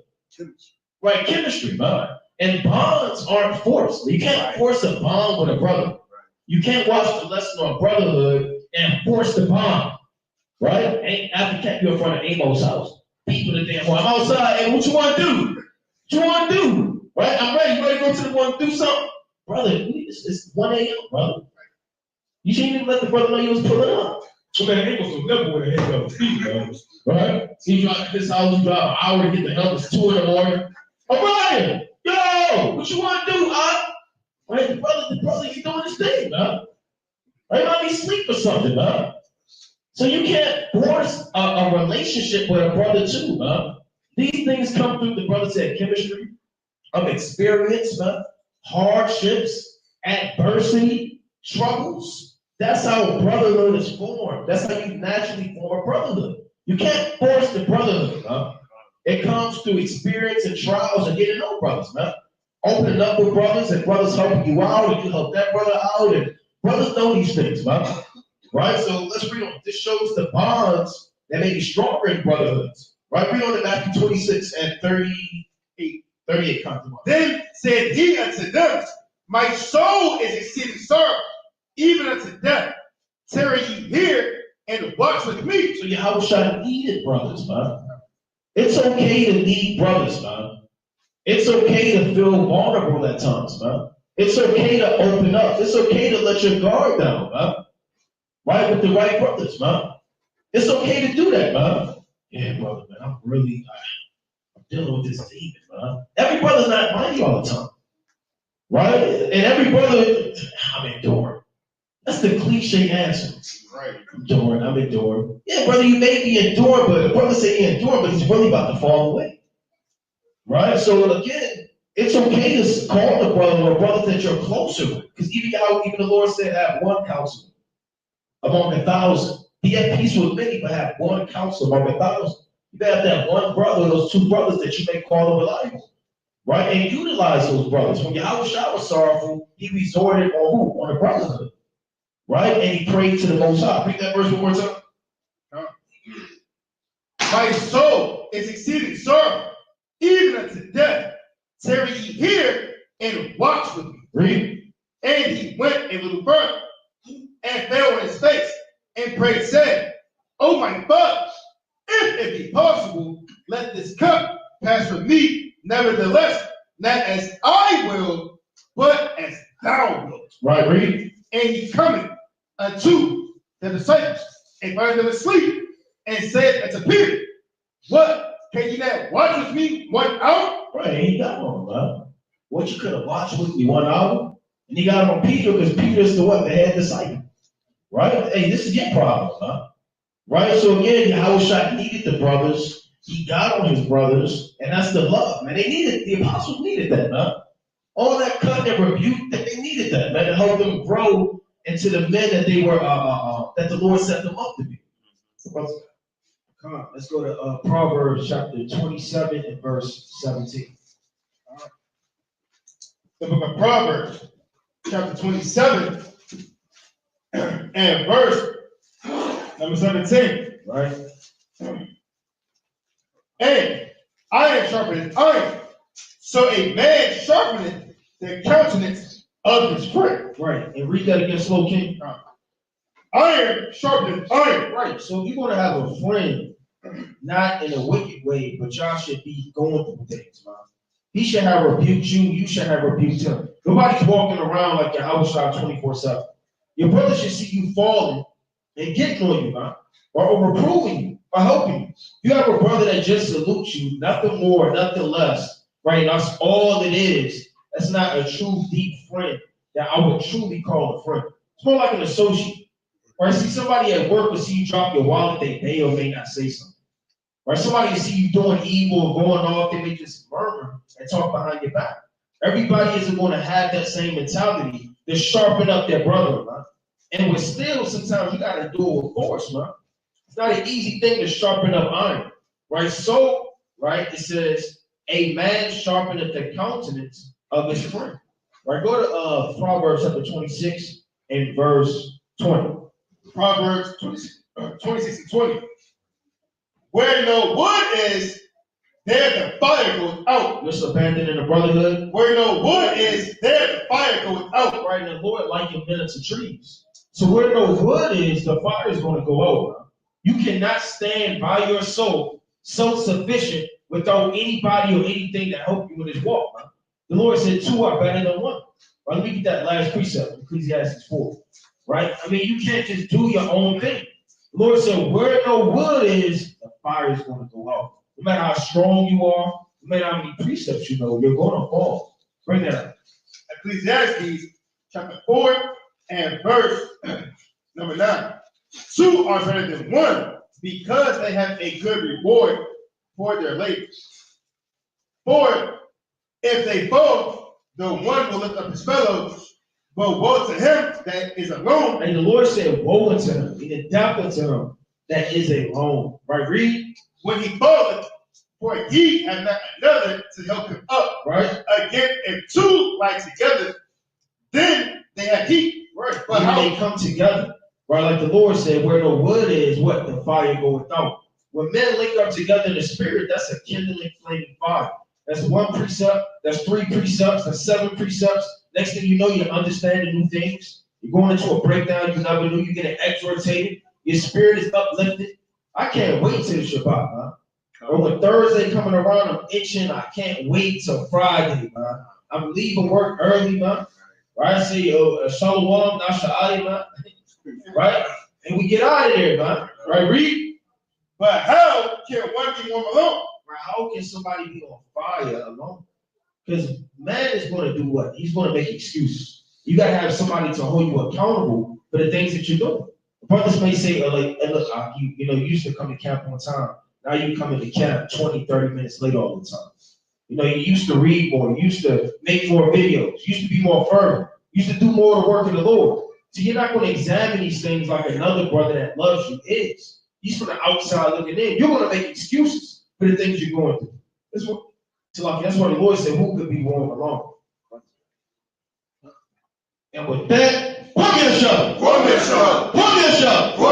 Right? Chemistry, man. And bonds aren't forced. You can't force a bond with a brother. You can't watch the lesson on brotherhood and force the bond. Right? After kept you in front of Amos' house. People the damn, I'm outside. Hey, what you want to do? What you want to do? Right? I'm ready. You ready to go to the one to do something? Brother, it's 1 a.m., brother. You shouldn't even let the brother know you was pulling up. So man, Amos was never with a head up feet, man. Right? So you drive to this house, you drive an hour to get the help. It's 2 in the morning. Orion! Yo! What you want to do, huh? Right? The brother, he's doing his thing, huh? Right? Might be asleep or something, huh? So you can't force a relationship with a brother too, huh? These things come through, the brother said, chemistry of experience, man, hardships, adversity, troubles. That's how brotherhood is formed. That's how you naturally form a brotherhood. You can't force the brotherhood, man. It comes through experience and trials and getting to know brothers, man. Opening up with brothers and brothers helping you out and you help that brother out and brothers know these things, man. Right? So let's read on. This shows the bonds that may be stronger in brotherhoods. Right? Read on in Matthew 26 and 38 comes. Then said he unto them, my soul is exceeding sorrow, even unto death. Tarry ye here and watch with me. So Yahushua needed brothers, man. It's okay to need brothers, man. It's okay to feel vulnerable at times, man. It's okay to open up. It's okay to let your guard down, man. Right? With the right brothers, man. It's okay to do that, man. Yeah, brother, man, I'm dealing with this demon, man. Every brother's not mighty all the time. Right? And every brother, I'm enduring. That's the cliche answer. Right. I'm enduring. Yeah, brother, you may be enduring, but the brother say he enduring, but he's really about to fall away. Right? So again, it's okay to call the brother or brother that you're closer with. Because even the Lord said have one counselor among 1,000. He had peace with many, but have one counselor among 1,000. You have that one brother, those two brothers that you may call reliable. Right? And utilize those brothers. When Yahushua was sorrowful, he resorted on who? On the brotherhood. Right? And he prayed to the Most High. Read that verse one more time. My soul is exceeding sorrow, even unto death. Tarry ye here and watch with me. Read. And he went a little further and fell on his face and prayed, saying, O my father, if it be possible, let this cup pass from me. Nevertheless, not as I will, but as thou wilt. Right, read. And he cometh unto the disciples and find them asleep, and said unto Peter, what? Can you not watch with me 1 hour? Right, he got on, man. What, you could have watched with me 1 hour? And he got on Peter because Peter's the head disciple. Right? Hey, this is your problem, huh? Right? So again, Yahushua needed the brothers. He got on his brothers, and that's the love, man. The apostles needed that, man. All that cut and rebuke, that they needed that, man, to help them grow into the men that they were, that the Lord set them up to be. Come on, let's go to Proverbs chapter 27 and verse 17. The book of Proverbs, chapter 27, and verse number 17. Right? And iron sharpeneth iron, so a man sharpeneth the countenance of his friend. Right. And read that again, slow king. Iron sharpeneth iron. Right. So you're going to have a friend, not in a wicked way, but y'all should be going through things, man. He should have rebuked you. You should have rebuked him. Nobody's walking around like your house shot 24/7. Your brother should see you falling and getting on you, man, or reproving you, or helping you. You have a brother that just salutes you, nothing more, nothing less, right? That's all it is. That's not a true deep friend that I would truly call a friend. It's more like an associate. Right? See somebody at work will see you drop your wallet, they may or may not say something. Right? Somebody will see you doing evil or going off, they may just murmur and talk behind your back. Everybody isn't going to have that same mentality to sharpen up their brother, man. And with still, sometimes you got to do it with force, man. It's not an easy thing to sharpen up iron, right? So, right, it says, a man sharpeneth the countenance of his friend. Right, go to Proverbs chapter 26 and verse 20. Proverbs 26 and 20. Where no wood is, there the fire goes out. Just abandoning the brotherhood. Where no wood is, there the fire goes out. Right, and the Lord likened men unto trees. So where no wood is, the fire is going to go out. You cannot stand by yourself self-sufficient without anybody or anything to help you in this walk, man. The Lord said 2 are better than 1. Right, let me get that last precept, Ecclesiastes 4. Right? I mean, you can't just do your own thing. The Lord said, where no wood is, the fire is going to go out. No matter how strong you are, no matter how many precepts you know, you're going to fall. Bring that up. Ecclesiastes chapter 4 and verse number 9. 2 are better than 1 because they have a good reward, for their labors. For if they fall, the one will lift up his fellows, but woe to him that is alone. And the Lord said, woe unto him, in the depth unto him that is alone. Right, read. When he falleth, for he had not another to help him up. Right. Again, if two lie together, then they have heat. Right. But when how they come together, right, like the Lord said, where no wood is, what? The fire goeth out. When men link up together in the spirit, that's a kindling flaming fire. That's one precept, that's 3 precepts, that's 7 precepts. Next thing you know, you're understanding new things. You're going into a breakdown you never knew. You're getting exhortated. Your spirit is uplifted. I can't wait till the Shabbat, man. Or when Thursday coming around, I'm itching. I can't wait till Friday, man. I'm leaving work early, man. Right? I say, Shalom, Nasha'ali, man. Right? And we get out of there, man. Right, read? But how can one be warm alone? Right? How can somebody be on fire alone? Because man is going to do what? He's going to make excuses. You got to have somebody to hold you accountable for the things that you're doing. Brothers may say, like, hey, look, you used to come to camp on time. Now you come into camp 20, 30 minutes late all the time. You used to read more. You used to make more videos. You used to be more fervent. You used to do more of the work of the Lord. So you're not going to examine these things like another brother that loves you is. He's from the outside looking in. You're going to make excuses for the things you're going through. That's what the Lord said, who could be warm alone? And with that, put me a shovel. Put me a shovel. Put me a shovel.